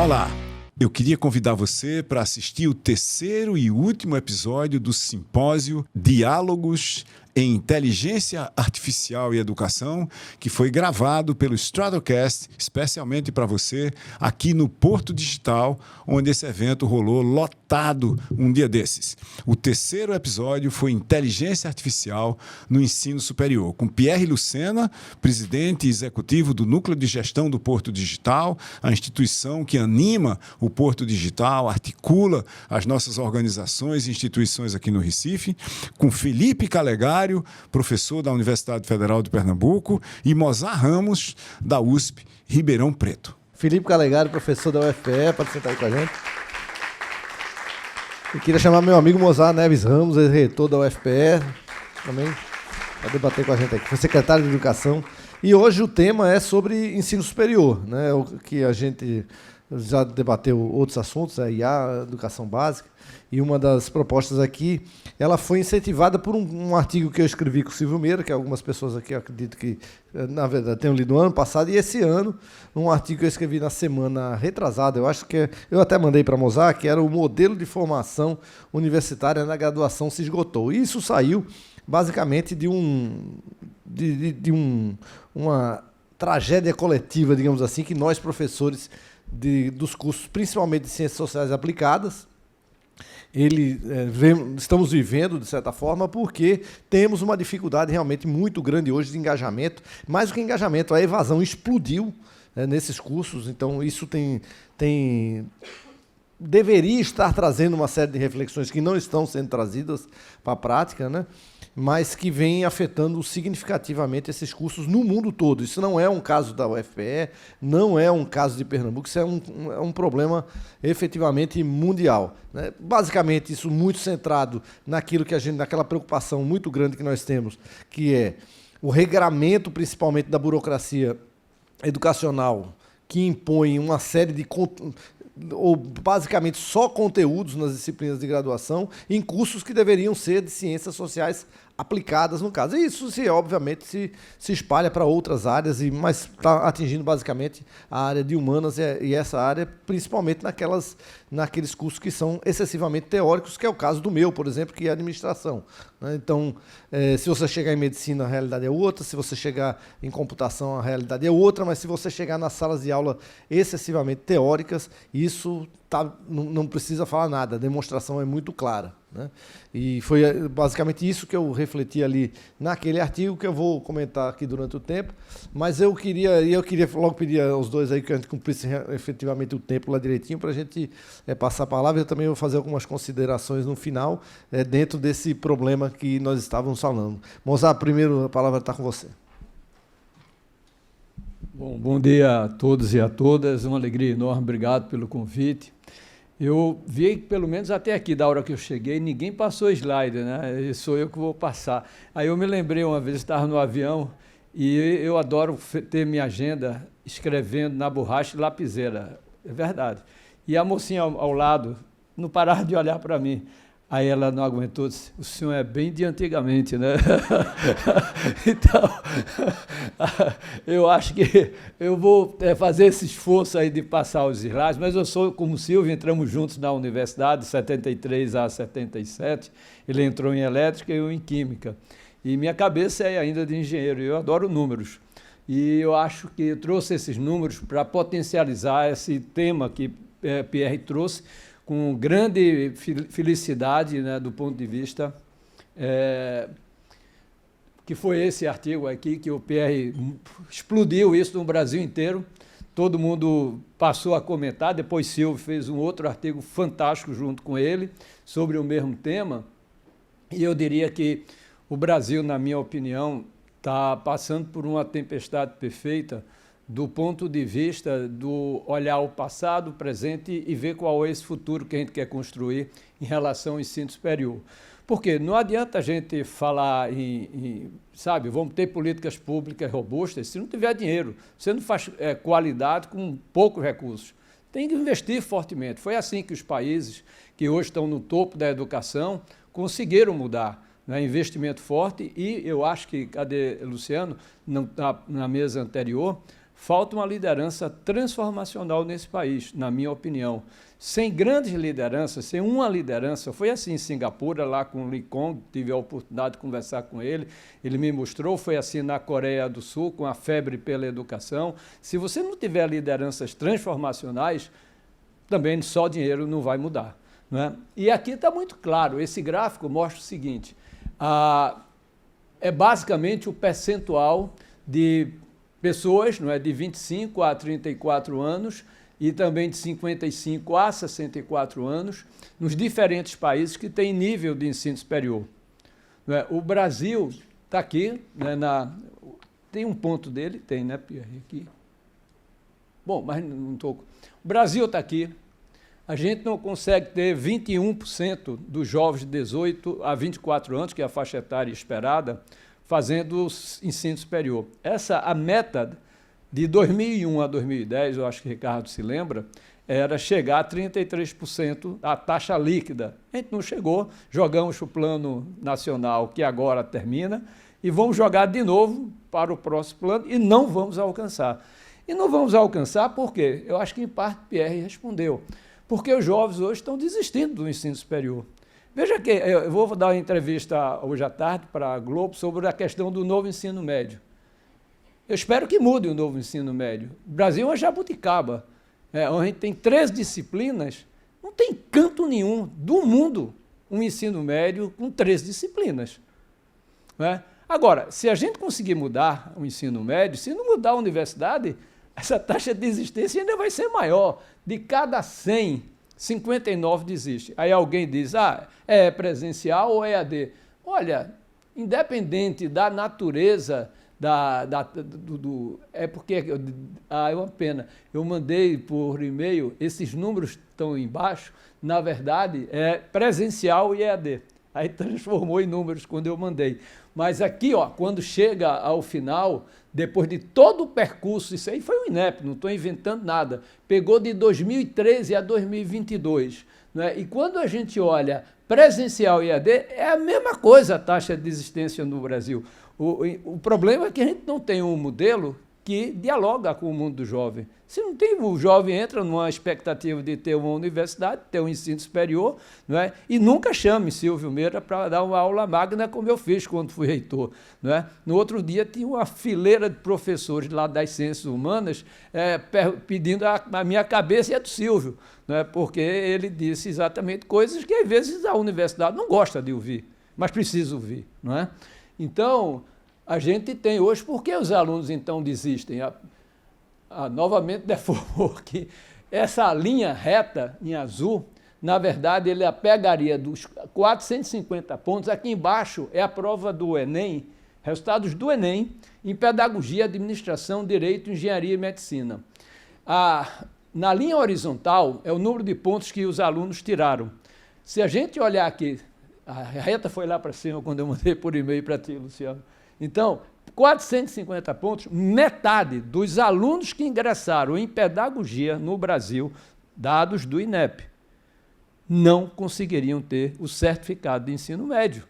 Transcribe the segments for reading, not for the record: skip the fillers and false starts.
Olá! Eu queria convidar você para assistir o terceiro e último episódio do simpósio Diálogos em Inteligência Artificial e Educação, que foi gravado pelo Stratocast, especialmente para você, aqui no Porto Digital, onde esse evento rolou lotado um dia desses. O terceiro episódio foi Inteligência Artificial no Ensino Superior, com Pierre Lucena, presidente executivo do Núcleo de Gestão do Porto Digital, a instituição que anima o Porto Digital, articula as nossas organizações e instituições aqui no Recife, com Felipe Calegari, professor da Universidade Federal de Pernambuco, e Mozar Ramos, da USP, Ribeirão Preto. Felipe Calegari, professor da UFPE, pode sentar aí com a gente. Eu queria chamar meu amigo Mozar Neves Ramos, reitor da UFPE, também, para debater com a gente aqui. Foi secretário de Educação. E hoje o tema é sobre ensino superior, né? O que a gente já debateu outros assuntos, a IA, a educação básica, e uma das propostas aqui, ela foi incentivada por um artigo que eu escrevi com o Silvio Meira, que algumas pessoas aqui acredito que, na verdade, tenham lido no ano passado, e esse ano, um artigo que eu escrevi na semana retrasada, eu acho que eu até mandei para Mozart, que era o modelo de formação universitária na graduação se esgotou. E isso saiu, basicamente, de uma tragédia coletiva, digamos assim, que nós, professores dos cursos, principalmente de Ciências Sociais Aplicadas, estamos vivendo, de certa forma, porque temos uma dificuldade realmente muito grande hoje de engajamento. Mais do que engajamento, a evasão explodiu, né, nesses cursos, então isso deveria estar trazendo uma série de reflexões que não estão sendo trazidas para a prática, né? Mas que vem afetando significativamente esses cursos no mundo todo. Isso não é um caso da UFPE, não é um caso de Pernambuco, isso é um problema efetivamente mundial, né? Basicamente, isso muito centrado naquela preocupação muito grande que nós temos, que é o regramento, principalmente da burocracia educacional, que impõe uma série de ou basicamente só conteúdos nas disciplinas de graduação, em cursos que deveriam ser de ciências sociais aplicadas, no caso. E isso, obviamente, se espalha para outras áreas, mas está atingindo basicamente a área de humanas e essa área, principalmente naqueles cursos que são excessivamente teóricos, que é o caso do meu, por exemplo, que é administração, né? Então, se você chegar em medicina, a realidade é outra, se você chegar em computação, a realidade é outra, mas se você chegar nas salas de aula excessivamente teóricas, isso não precisa falar nada, a demonstração é muito clara, né? E foi basicamente isso que eu refleti ali naquele artigo, que eu vou comentar aqui durante o tempo, mas eu queria logo pedir aos dois aí que a gente cumprisse efetivamente o tempo lá direitinho para a gente passar a palavra. Eu também vou fazer algumas considerações no final, dentro desse problema que nós estávamos falando. Mozart, primeiro a palavra está com você. Bom dia a todos e a todas, uma alegria enorme, obrigado pelo convite. Eu vi, pelo menos até aqui, da hora que eu cheguei, ninguém passou slide, né? E sou eu que vou passar. Aí eu me lembrei uma vez, estava no avião, e eu adoro ter minha agenda escrevendo na borracha e lapiseira, é verdade. E a mocinha ao lado não parava de olhar para mim. Aí ela não aguentou, disse: o senhor é bem de antigamente, né? Então, eu acho que eu vou fazer esse esforço aí de passar os slides, mas eu sou como o Silvio, entramos juntos na universidade, de 73 a 77, ele entrou em elétrica e eu em química. E minha cabeça é ainda de engenheiro, eu adoro números. E eu acho que eu trouxe esses números para potencializar esse tema que Pierre trouxe, com grande felicidade, né, do ponto de vista que foi esse artigo aqui, que o Pierre explodiu isso no Brasil inteiro, todo mundo passou a comentar, depois Silvio fez um outro artigo fantástico junto com ele, sobre o mesmo tema, e eu diria que o Brasil, na minha opinião, está passando por uma tempestade perfeita, do ponto de vista do olhar o passado, o presente e ver qual é esse futuro que a gente quer construir em relação ao ensino superior. Porque não adianta a gente falar sabe, vamos ter políticas públicas robustas se não tiver dinheiro. Você não faz qualidade com poucos recursos. Tem que investir fortemente. Foi assim que os países que hoje estão no topo da educação conseguiram mudar, né? Investimento forte e eu acho que, cadê Luciano, na mesa anterior, falta uma liderança transformacional nesse país, na minha opinião. Sem grandes lideranças, sem uma liderança, foi assim em Singapura, lá com o Lee Kong, tive a oportunidade de conversar com ele me mostrou, foi assim na Coreia do Sul, com a febre pela educação. Se você não tiver lideranças transformacionais, também só dinheiro não vai mudar. Não é? E aqui está muito claro, esse gráfico mostra o seguinte, é basicamente o percentual de pessoas, não é, de 25 a 34 anos e também de 55 a 64 anos, nos diferentes países que têm nível de ensino superior. Não é? O Brasil está aqui, né, tem um ponto dele, tem, né, Pierre, aqui. Bom, mas não estou... O Brasil está aqui. A gente não consegue ter 21% dos jovens de 18 a 24 anos, que é a faixa etária esperada, fazendo ensino superior. A meta de 2001 a 2010, eu acho que o Ricardo se lembra, era chegar a 33% a taxa líquida. A gente não chegou, jogamos o plano nacional, que agora termina, e vamos jogar de novo para o próximo plano e não vamos alcançar. E não vamos alcançar por quê? Eu acho que, em parte, Pierre respondeu. Porque os jovens hoje estão desistindo do ensino superior. Veja que eu vou dar uma entrevista hoje à tarde para a Globo sobre a questão do novo ensino médio. Eu espero que mude o novo ensino médio. O Brasil é uma jabuticaba. A gente tem 13 disciplinas, não tem canto nenhum do mundo um ensino médio com 13 disciplinas. Né? Agora, se a gente conseguir mudar o ensino médio, se não mudar a universidade, essa taxa de desistência ainda vai ser maior. De cada 100, 59 desistem. Aí alguém diz, é presencial ou é EAD? Olha, independente da natureza, é porque é uma pena. Eu mandei por e-mail, esses números estão embaixo, na verdade é presencial e EAD. Aí transformou em números quando eu mandei. Mas aqui, ó, quando chega ao final, depois de todo o percurso, isso aí foi o INEP, não estou inventando nada, pegou de 2013 a 2022. Né? E quando a gente olha presencial e EAD, é a mesma coisa a taxa de desistência no Brasil. O problema é que a gente não tem um modelo que dialoga com o mundo do jovem. Se não tem, o jovem entra numa expectativa de ter uma universidade, ter um ensino superior, não é? E nunca chame Silvio Meira para dar uma aula magna, como eu fiz quando fui reitor. Não é? No outro dia tinha uma fileira de professores lá das ciências humanas pedindo a minha cabeça e a do Silvio, não é? Porque ele disse exatamente coisas que às vezes a universidade não gosta de ouvir, mas precisa ouvir. Não é? Então, a gente tem hoje, por que os alunos então desistem? Novamente deformou que essa linha reta em azul, na verdade, ele pegaria dos 450 pontos, aqui embaixo é a prova do Enem, resultados do Enem, em pedagogia, administração, direito, engenharia e medicina. Na linha horizontal é o número de pontos que os alunos tiraram. Se a gente olhar aqui, a reta foi lá para cima quando eu mandei por e-mail para ti, Luciano. Então, 450 pontos, metade dos alunos que ingressaram em pedagogia no Brasil, dados do INEP, não conseguiriam ter o certificado de ensino médio.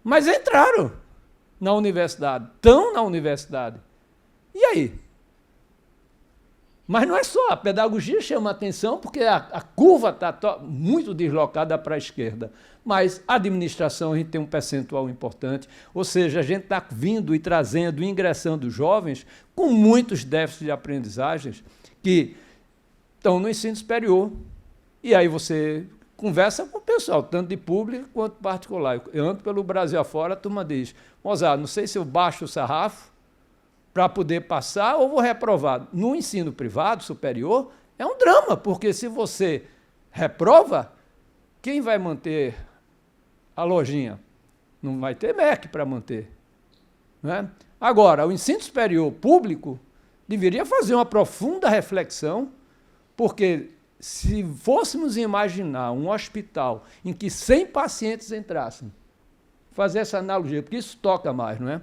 Mas entraram na universidade, estão na universidade. E aí? Mas não é só, a pedagogia chama atenção porque a curva está muito deslocada para a esquerda. Mas a administração, a gente tem um percentual importante, ou seja, a gente está vindo e trazendo, ingressando jovens com muitos déficits de aprendizagens que estão no ensino superior. E aí você conversa com o pessoal, tanto de público quanto particular. Eu ando pelo Brasil afora, a turma diz, Mozart, não sei se eu baixo o sarrafo para poder passar ou vou reprovar. No ensino privado superior, é um drama, porque se você reprova, quem vai manter a lojinha? Não vai ter MEC para manter. Não é? Agora, o ensino superior público deveria fazer uma profunda reflexão, porque se fôssemos imaginar um hospital em que 100 pacientes entrassem, fazer essa analogia, porque isso toca mais, não é?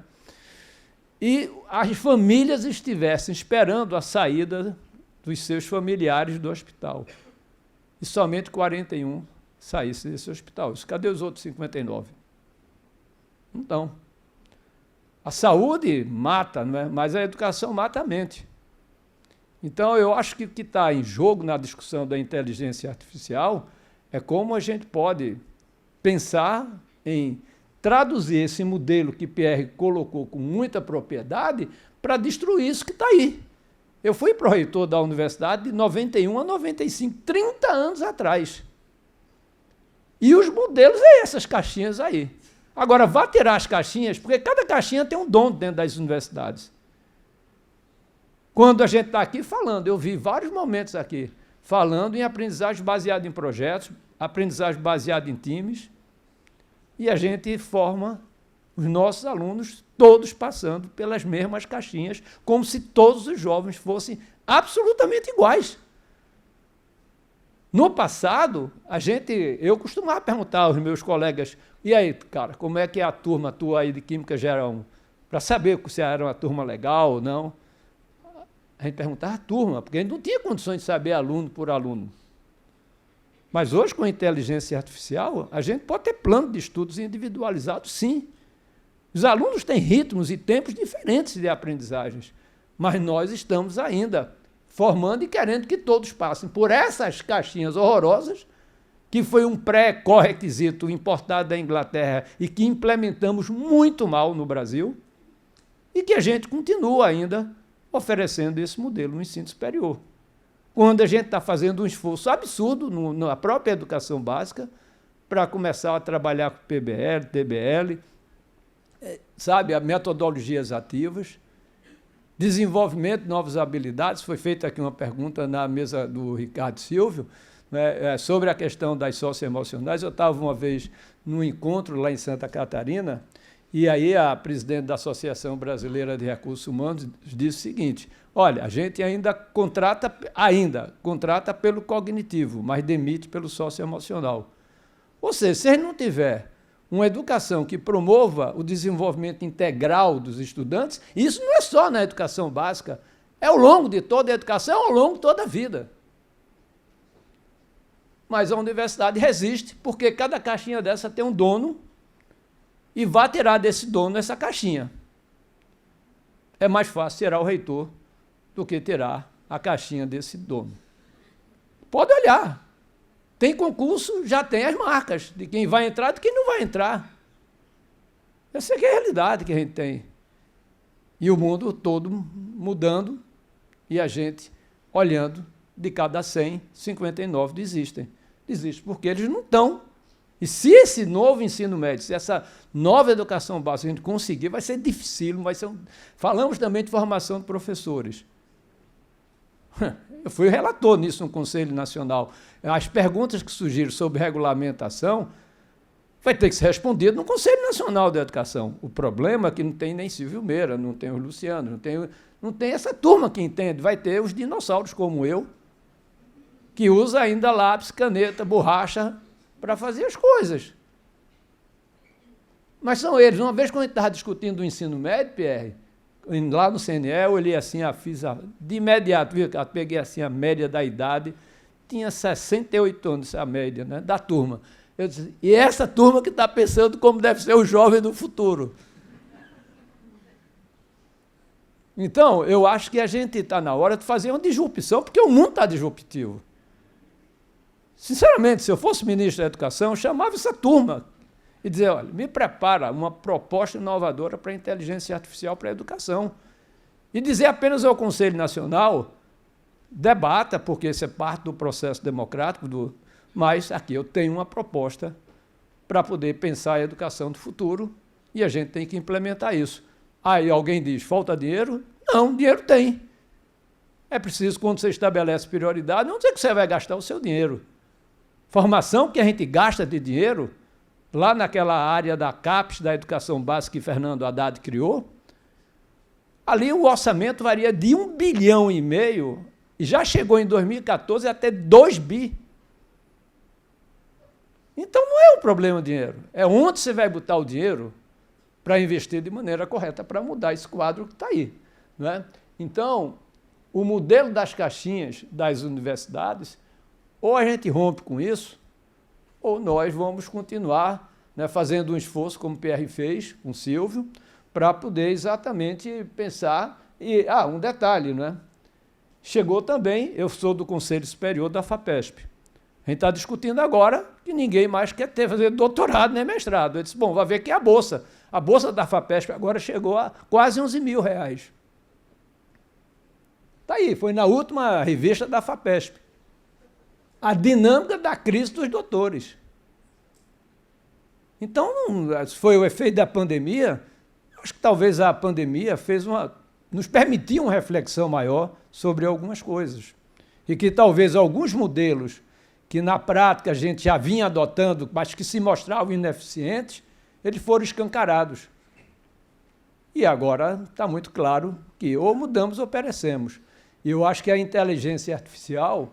E as famílias estivessem esperando a saída dos seus familiares do hospital. E somente 41 saíssem desse hospital. Cadê os outros 59? Não estão. A saúde mata, não é? Mas a educação mata a mente. Então, eu acho que o que está em jogo na discussão da inteligência artificial é como a gente pode pensar em traduzir esse modelo que Pierre colocou com muita propriedade para destruir isso que está aí. Eu fui pró-reitor da universidade de 91 a 95, 30 anos atrás. E os modelos é essas caixinhas aí. Agora, vá tirar as caixinhas, porque cada caixinha tem um dono dentro das universidades. Quando a gente está aqui falando, eu vi vários momentos aqui, falando em aprendizagem baseada em projetos, aprendizagem baseada em times, e a gente forma os nossos alunos todos passando pelas mesmas caixinhas, como se todos os jovens fossem absolutamente iguais. No passado, eu costumava perguntar aos meus colegas, e aí, cara, como é que é a turma tua aí de Química Geral 1? Para saber se era uma turma legal ou não. A gente perguntava a turma, porque a gente não tinha condições de saber aluno por aluno. Mas hoje, com a inteligência artificial, a gente pode ter plano de estudos individualizados, sim. Os alunos têm ritmos e tempos diferentes de aprendizagens, mas nós estamos ainda formando e querendo que todos passem por essas caixinhas horrorosas, que foi um pré-requisito importado da Inglaterra e que implementamos muito mal no Brasil, e que a gente continua ainda oferecendo esse modelo no ensino superior. Quando a gente está fazendo um esforço absurdo na própria educação básica para começar a trabalhar com PBL, TBL, sabe, metodologias ativas, desenvolvimento de novas habilidades. Foi feita aqui uma pergunta na mesa do Ricardo Silvio, né, sobre a questão das socioemocionais. Eu estava uma vez num encontro lá em Santa Catarina, e aí a presidente da Associação Brasileira de Recursos Humanos disse o seguinte: olha, a gente ainda contrata pelo cognitivo, mas demite pelo socioemocional. Ou seja, se a gente não tiver uma educação que promova o desenvolvimento integral dos estudantes, isso não é só na educação básica, é ao longo de toda a educação, ao longo de toda a vida. Mas a universidade resiste, porque cada caixinha dessa tem um dono, e vai tirar desse dono essa caixinha. É mais fácil tirar o reitor do que tirar a caixinha desse dono. Pode olhar. Tem concurso, já tem as marcas de quem vai entrar e de quem não vai entrar. Essa é a realidade que a gente tem. E o mundo todo mudando e a gente olhando, de cada 100, 59 desistem. Desistem porque eles não estão. E se esse novo ensino médio, se essa nova educação básica a gente conseguir, vai ser difícil, vai ser Falamos também de formação de professores. Eu fui relator nisso no Conselho Nacional. As perguntas que surgiram sobre regulamentação vai ter que ser respondido no Conselho Nacional de Educação. O problema é que não tem nem Silvio Meira, não tem o Luciano, não tem essa turma que entende. Vai ter os dinossauros como eu, que usa ainda lápis, caneta, borracha para fazer as coisas. Mas são eles. Uma vez, quando a gente estava discutindo o ensino médio, Pierre, lá no CNE, eu olhei assim, de imediato, viu? Eu peguei assim a média da idade, tinha 68 anos a média, né, da turma. Eu disse, e essa turma que está pensando como deve ser o jovem do futuro. Então, eu acho que a gente está na hora de fazer uma disrupção, porque o mundo está disruptivo. Sinceramente, se eu fosse ministro da Educação, eu chamava essa turma e dizia, olha, me prepara uma proposta inovadora para a inteligência artificial para a educação. E dizer apenas ao Conselho Nacional, debata, porque isso é parte do processo democrático, mas aqui eu tenho uma proposta para poder pensar a educação do futuro e a gente tem que implementar isso. Aí alguém diz, falta dinheiro? Não, dinheiro tem. É preciso, quando você estabelece prioridade, não dizer que você vai gastar o seu dinheiro. Formação que a gente gasta de dinheiro, lá naquela área da CAPES, da educação básica que Fernando Haddad criou, ali o orçamento varia de 1,5 bilhão e já chegou em 2014 até 2 bi. Então não é um problema o dinheiro, é onde você vai botar o dinheiro para investir de maneira correta, para mudar esse quadro que está aí. Não é? Então, o modelo das caixinhas das universidades, ou a gente rompe com isso, ou nós vamos continuar, né, fazendo um esforço, como o PR fez com o Silvio, para poder exatamente pensar. E, um detalhe, não é? Chegou também, eu sou do Conselho Superior da FAPESP. A gente está discutindo agora que ninguém mais quer fazer doutorado nem mestrado. Eu disse, bom, vai ver que é a bolsa. A bolsa da FAPESP agora chegou a quase R$11.000. Está aí, foi na última revista da FAPESP. A dinâmica da crise dos doutores. Então, foi o efeito da pandemia. Acho que talvez a pandemia nos permitiu uma reflexão maior sobre algumas coisas. E que talvez alguns modelos que na prática a gente já vinha adotando, mas que se mostravam ineficientes, eles foram escancarados. E agora está muito claro que ou mudamos ou perecemos. E eu acho que a inteligência artificial,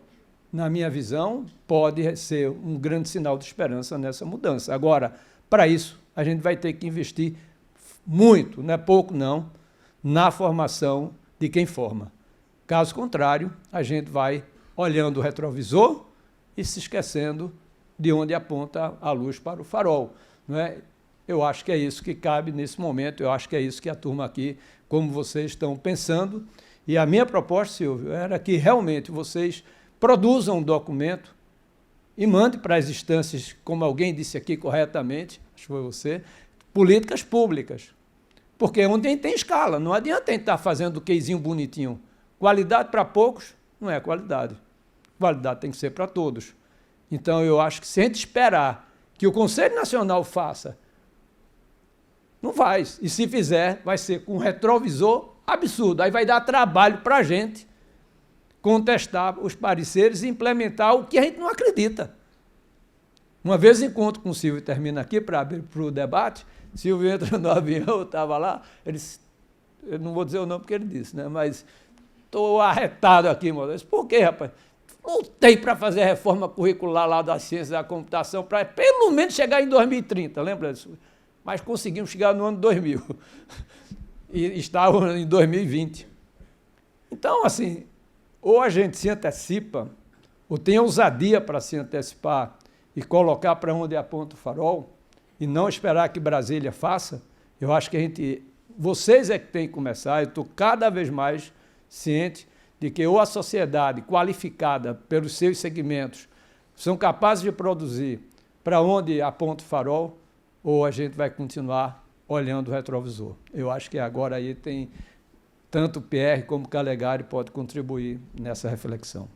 na minha visão, pode ser um grande sinal de esperança nessa mudança. Agora, para isso, a gente vai ter que investir muito, não é pouco não, na formação de quem forma. Caso contrário, a gente vai olhando o retrovisor e se esquecendo de onde aponta a luz para o farol. Não é? Eu acho que é isso que cabe nesse momento, eu acho que é isso que a turma aqui, como vocês estão pensando. E a minha proposta, Silvio, era que realmente vocês produzam um documento e mandem para as instâncias, como alguém disse aqui corretamente, acho que foi você, políticas públicas. Porque onde tem escala, não adianta a gente estar fazendo o queijinho bonitinho. Qualidade para poucos não é qualidade. Qualidade tem que ser para todos. Então, eu acho que se a gente esperar que o Conselho Nacional faça, não faz. E se fizer, vai ser com um retrovisor absurdo. Aí vai dar trabalho para a gente contestar os pareceres e implementar o que a gente não acredita. Uma vez encontro com o Silvio, termina aqui para abrir para o debate, Silvio entra no avião, eu estava lá, ele disse, eu não vou dizer o nome porque ele disse, né? Mas estou arretado aqui, moço. Eu disse, por quê, rapaz? Lutei para fazer a reforma curricular lá da ciência da computação, para pelo menos chegar em 2030, lembra disso? Mas conseguimos chegar no ano 2000. E estávamos em 2020. Então, assim, ou a gente se antecipa, ou tem ousadia para se antecipar e colocar para onde aponta o farol, e não esperar que Brasília faça, eu acho que vocês é que têm que começar, eu estou cada vez mais ciente de que ou a sociedade qualificada pelos seus segmentos são capazes de produzir para onde aponta o farol, ou a gente vai continuar olhando o retrovisor. Eu acho que agora aí tem tanto o PR como o Calegari pode contribuir nessa reflexão.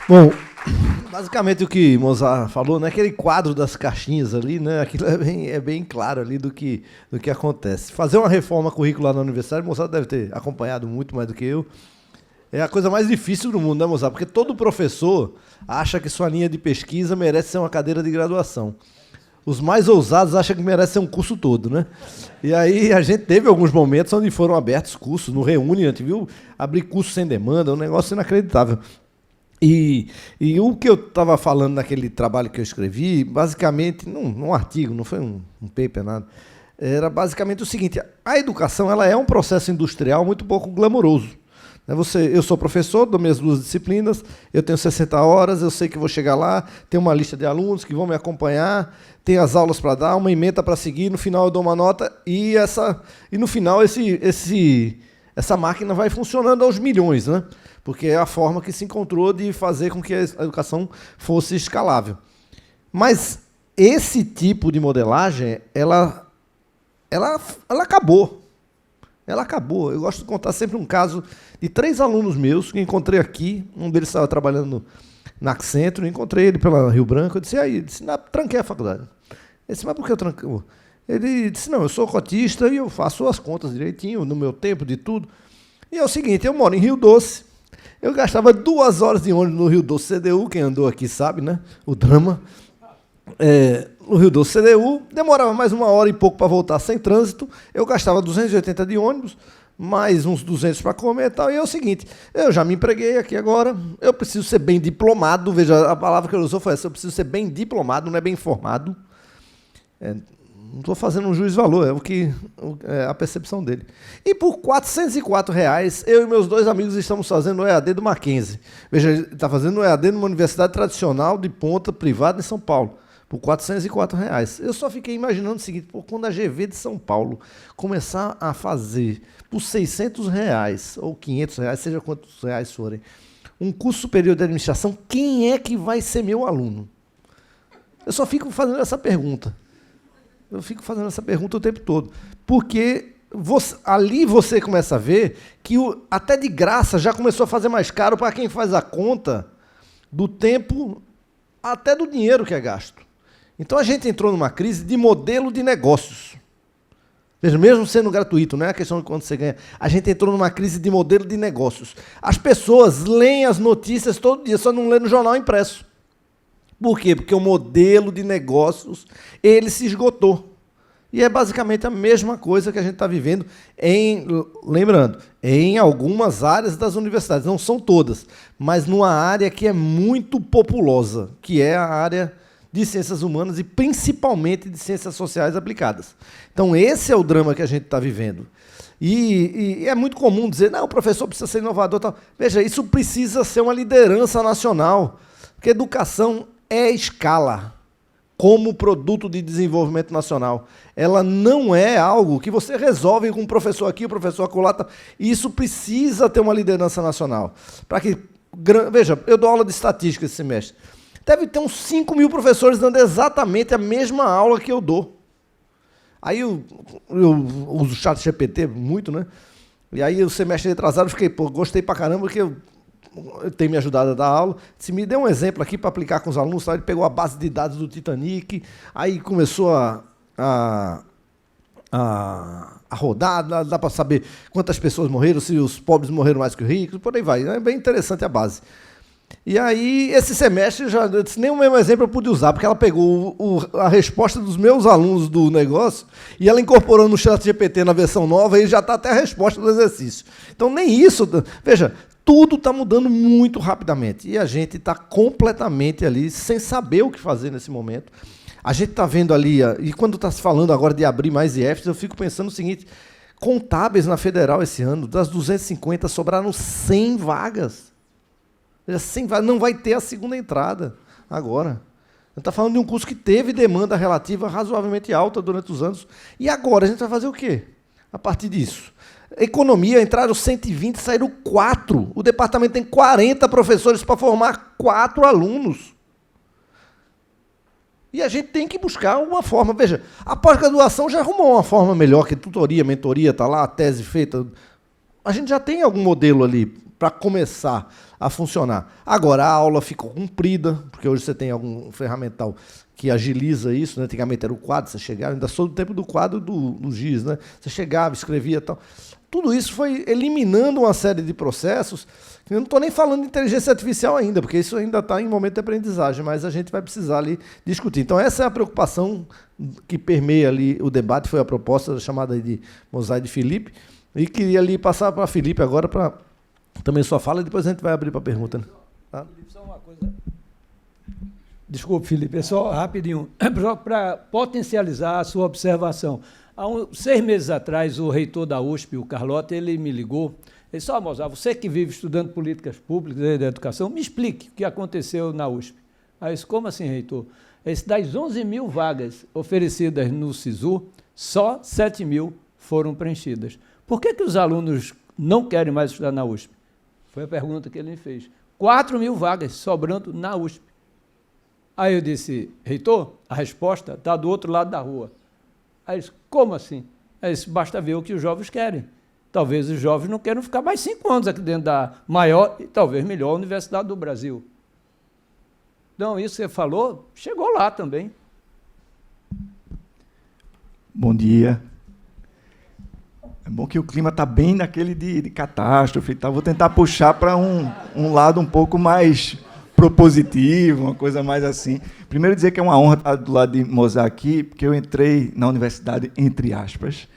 Bom, basicamente o que Mozart falou, né, aquele quadro das caixinhas ali, né, aquilo é bem claro ali do que acontece. Fazer uma reforma curricular na universidade, Mozart deve ter acompanhado muito mais do que eu, é a coisa mais difícil do mundo, né, Mozart? Porque todo professor acha que sua linha de pesquisa merece ser uma cadeira de graduação. Os mais ousados acham que merece ser um curso todo, né? E aí a gente teve alguns momentos onde foram abertos cursos, no Reúne, a gente viu abrir curso sem demanda, um negócio inacreditável. E o que eu estava falando naquele trabalho que eu escrevi, basicamente, num artigo, não foi um paper, nada, era basicamente o seguinte: a educação ela é um processo industrial muito pouco glamouroso. Eu sou professor, dou minhas 2 disciplinas, eu tenho 60 horas, eu sei que vou chegar lá, tem uma lista de alunos que vão me acompanhar, tem as aulas para dar, uma ementa para seguir, no final eu dou uma nota e no final essa máquina vai funcionando aos milhões, né? Porque é a forma que se encontrou de fazer com que a educação fosse escalável. Mas esse tipo de modelagem, ela acabou. Ela acabou. Eu gosto de contar sempre um caso de 3 alunos meus que encontrei aqui. Um deles estava trabalhando na Accentro, encontrei ele pela Rio Branco. Eu disse, aí? Disse, tranquei a faculdade. Ele disse, mas por que eu tranquei? Ele disse, não, eu sou cotista e eu faço as contas direitinho, no meu tempo, de tudo. E é o seguinte, eu moro em Rio Doce. Eu gastava 2 horas de ônibus no Rio Doce CDU, quem andou aqui sabe, né? O drama. No Rio Doce CDU, demorava mais 1 hora e pouco para voltar sem trânsito, eu gastava 280 de ônibus, mais uns 200 para comer e tal, e é o seguinte, eu já me empreguei aqui agora, eu preciso ser bem diplomado, veja, a palavra que ele usou foi essa, eu preciso ser bem diplomado, não é bem formado, não estou fazendo um juízo de valor, é a percepção dele. E por R$ 404, eu e meus 2 amigos estamos fazendo o EAD do Mackenzie. Veja, ele está fazendo o EAD numa universidade tradicional de ponta, privada, em São Paulo. por R$ 404. Eu só fiquei imaginando o seguinte, pô, quando a GV de São Paulo começar a fazer por R$ 600 ou R$ 500, seja quantos reais forem, um curso superior de administração, quem é que vai ser meu aluno? Eu só fico fazendo essa pergunta. Eu fico fazendo essa pergunta o tempo todo. Porque ali você começa a ver que até de graça já começou a fazer mais caro para quem faz a conta do tempo, até do dinheiro que é gasto. Então a gente entrou numa crise de modelo de negócios. Veja, mesmo sendo gratuito, não é a questão de quanto você ganha. A gente entrou numa crise de modelo de negócios. As pessoas leem as notícias todo dia, só não lê no jornal impresso. Por quê? Porque o modelo de negócios, ele se esgotou. E é basicamente a mesma coisa que a gente está vivendo, lembrando, em algumas áreas das universidades, não são todas, mas numa área que é muito populosa, que é a área de ciências humanas e principalmente de ciências sociais aplicadas. Então, esse é o drama que a gente está vivendo. E é muito comum dizer, não, o professor precisa ser inovador. Tal. Veja, isso precisa ser uma liderança nacional, porque educação é escala como produto de desenvolvimento nacional. Ela não é algo que você resolve com um professor aqui, o professor acolá. Isso precisa ter uma liderança nacional. Para que, veja, eu dou aula de estatística esse semestre. Deve ter uns 5 mil professores dando exatamente a mesma aula que eu dou. Aí eu uso o chat GPT muito, né? E aí o semestre retrasado eu fiquei, pô, gostei pra caramba, porque eu tenho me ajudado a dar aula. Se me deu um exemplo aqui para aplicar com os alunos, tá? Ele pegou a base de dados do Titanic, aí começou a rodar, dá para saber quantas pessoas morreram, se os pobres morreram mais que os ricos, por aí vai. É bem interessante a base. E aí, esse semestre, nem o mesmo exemplo eu pude usar, porque ela pegou a resposta dos meus alunos do negócio e ela incorporou no chat GPT na versão nova e já está até a resposta do exercício. Então, nem isso... Veja, tudo está mudando muito rapidamente e a gente está completamente ali sem saber o que fazer nesse momento. A gente está vendo ali, e quando está se falando agora de abrir mais IFs, eu fico pensando o seguinte, contábeis na Federal esse ano, das 250 sobraram 100 vagas. Não vai ter a segunda entrada agora. A gente está falando de um curso que teve demanda relativa razoavelmente alta durante os anos. E agora a gente vai fazer o quê? A partir disso. Economia, entraram 120, saíram 4. O departamento tem 40 professores para formar 4 alunos. E a gente tem que buscar uma forma. Veja, a pós-graduação já arrumou uma forma melhor, que tutoria, mentoria, está lá, a tese feita. A gente já tem algum modelo ali para começar a funcionar. Agora, a aula ficou comprida, porque hoje você tem algum ferramental que agiliza isso, né? Antigamente era o quadro, você chegava, ainda sou do tempo do quadro do giz, né? Você chegava, escrevia e tal. Tudo isso foi eliminando uma série de processos. Eu não estou nem falando de inteligência artificial ainda, porque isso ainda está em momento de aprendizagem, mas a gente vai precisar ali discutir. Então, essa é a preocupação que permeia ali o debate, foi a proposta chamada de Mosaic de Felipe, e queria ali passar para Felipe agora para também sua fala, e depois a gente vai abrir para a pergunta. Né? Tá? Felipe, só uma coisa. Desculpe, Felipe, é só rapidinho, para potencializar a sua observação. Há 6 meses atrás, o reitor da USP, o Carlotta, ele me ligou. Ele disse, Mozart, você que vive estudando políticas públicas da educação, me explique o que aconteceu na USP. Aí eu disse, como assim, reitor? Ele disse, das 11 mil vagas oferecidas no SISU, só 7 mil foram preenchidas. Por que os alunos não querem mais estudar na USP? Foi a pergunta que ele me fez. 4 mil vagas sobrando na USP. Aí eu disse, reitor, a resposta está do outro lado da rua. Aí ele disse, como assim? Aí disse, basta ver o que os jovens querem. Talvez os jovens não queiram ficar mais 5 anos aqui dentro da maior e talvez melhor universidade do Brasil. Então, isso que você falou, chegou lá também. Bom dia. É bom que o clima está bem naquele de catástrofe e tal. Vou tentar puxar para um lado um pouco mais propositivo, uma coisa mais assim. Primeiro dizer que é uma honra estar do lado de Mozart aqui, porque eu entrei na universidade, entre aspas,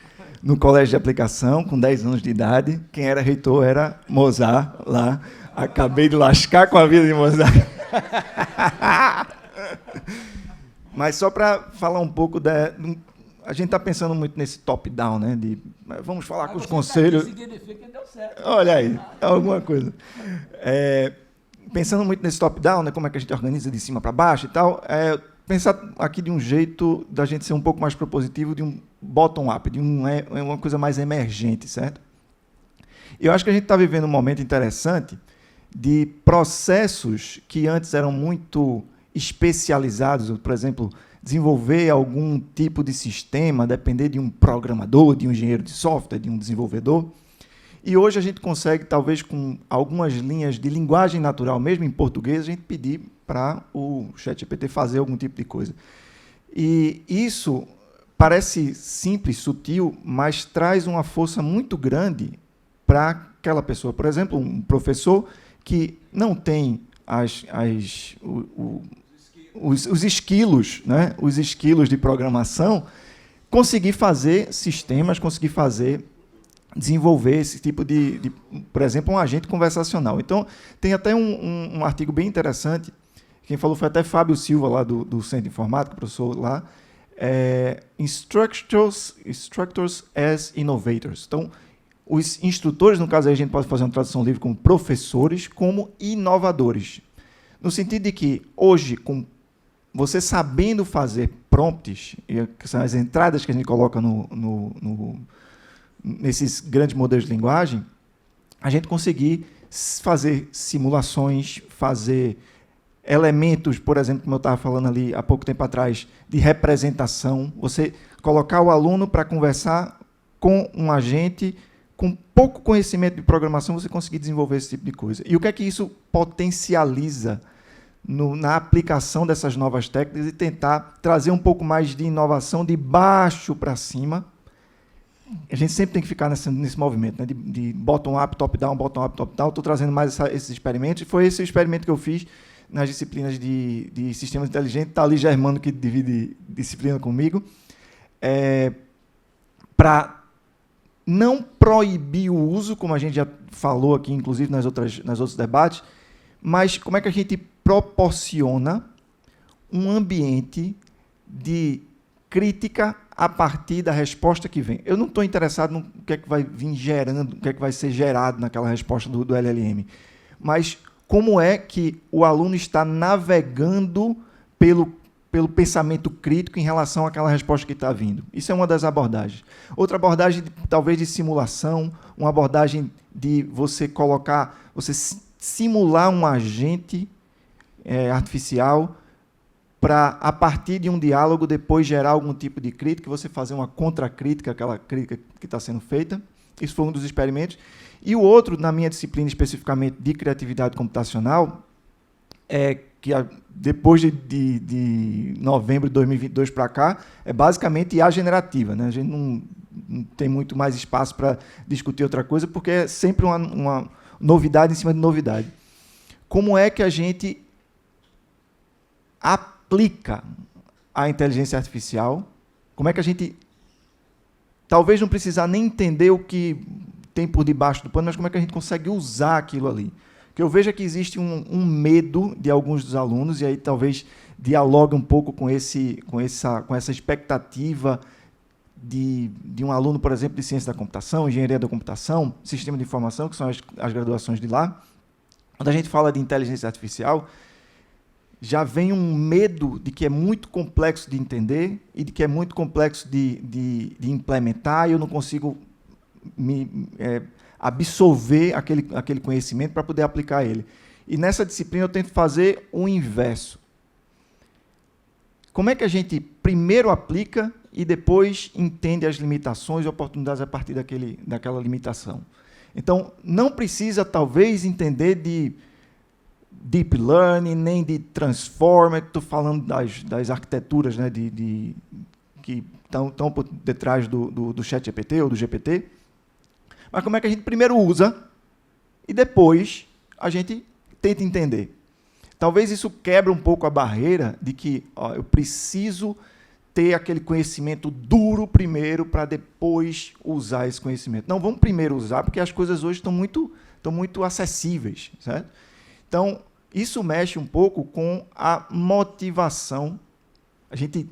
no colégio de aplicação, com 10 anos de idade. Quem era reitor era Mozart, lá. Acabei de lascar com a vida de Mozart. Mas só para falar um pouco a gente está pensando muito nesse top-down, né? Vamos falar com os conselhos. Significa que deu certo. Olha aí, alguma coisa. Pensando muito nesse top-down, né? Como é que a gente organiza de cima para baixo e tal, pensar aqui de um jeito da gente ser um pouco mais propositivo, de um bottom-up, de uma coisa mais emergente, certo? Eu acho que a gente está vivendo um momento interessante de processos que antes eram muito especializados, por exemplo, desenvolver algum tipo de sistema, depender de um programador, de um engenheiro de software, de um desenvolvedor. E hoje a gente consegue, talvez com algumas linhas de linguagem natural, mesmo em português, a gente pedir para o ChatGPT fazer algum tipo de coisa. E isso parece simples, sutil, mas traz uma força muito grande para aquela pessoa. Por exemplo, um professor que não tem os esquilos, né? Os esquilos de programação, conseguir fazer sistemas, desenvolver esse tipo por exemplo, um agente conversacional. Então, tem até um artigo bem interessante, quem falou foi até Fábio Silva, lá do Centro de Informática, professor lá, Instructors as Innovators. Então, os instrutores, no caso aí a gente pode fazer uma tradução livre como professores, como inovadores. No sentido de que, hoje, com você sabendo fazer prompts, que são as entradas que a gente coloca nesses grandes modelos de linguagem, a gente conseguir fazer simulações, fazer elementos, por exemplo, como eu estava falando ali há pouco tempo atrás, de representação, você colocar o aluno para conversar com um agente com pouco conhecimento de programação, você conseguir desenvolver esse tipo de coisa. E o que é que isso potencializa na aplicação dessas novas técnicas e tentar trazer um pouco mais de inovação de baixo para cima? A gente sempre tem que ficar nesse movimento, né? de bottom-up, top-down, bottom-up, top-down. Estou trazendo mais esses experimentos. Foi esse o experimento que eu fiz nas disciplinas de sistemas inteligentes. Está ali Germano, que divide disciplina comigo. Para não proibir o uso, como a gente já falou aqui, inclusive nos outros debates, mas como é que a gente proporciona um ambiente de crítica a partir da resposta que vem. Eu não estou interessado no que é que vai vir gerando, o que é que vai ser gerado naquela resposta do LLM, mas como é que o aluno está navegando pelo pensamento crítico em relação àquela resposta que está vindo. Isso é uma das abordagens. Outra abordagem, talvez, de simulação, uma abordagem de você simular um agente artificial para, a partir de um diálogo, depois gerar algum tipo de crítica, você fazer uma contracrítica àquela crítica que está sendo feita. Isso foi um dos experimentos. E o outro, na minha disciplina especificamente de criatividade computacional, que depois de novembro de 2022 para cá, é basicamente IA generativa, né? A gente não tem muito mais espaço para discutir outra coisa, porque é sempre uma novidade em cima de novidade. Como é que a gente aplica a inteligência artificial? Como é que a gente, talvez não precisar nem entender o que tem por debaixo do pano, mas como é que a gente consegue usar aquilo ali? Porque eu vejo que existe um medo de alguns dos alunos, e aí talvez dialogue um pouco com essa expectativa de um aluno, por exemplo, de ciência da computação, engenharia da computação, sistema de informação, que são as graduações de lá. Quando a gente fala de inteligência artificial, já vem um medo de que é muito complexo de entender e de que é muito complexo de implementar, e eu não consigo absorver aquele conhecimento para poder aplicar ele. E nessa disciplina eu tento fazer o inverso. Como é que a gente primeiro aplica e depois entende as limitações e oportunidades a partir daquela limitação? Então, não precisa, talvez, entender de Deep Learning, nem de Transformer, estou falando das arquiteturas, né, que estão por detrás do ChatGPT ou do GPT. Mas como é que a gente primeiro usa e depois a gente tenta entender? Talvez isso quebre um pouco a barreira de que eu preciso ter aquele conhecimento duro primeiro para depois usar esse conhecimento. Não, vamos primeiro usar, porque as coisas hoje estão muito acessíveis, certo? Então, isso mexe um pouco com a motivação. A gente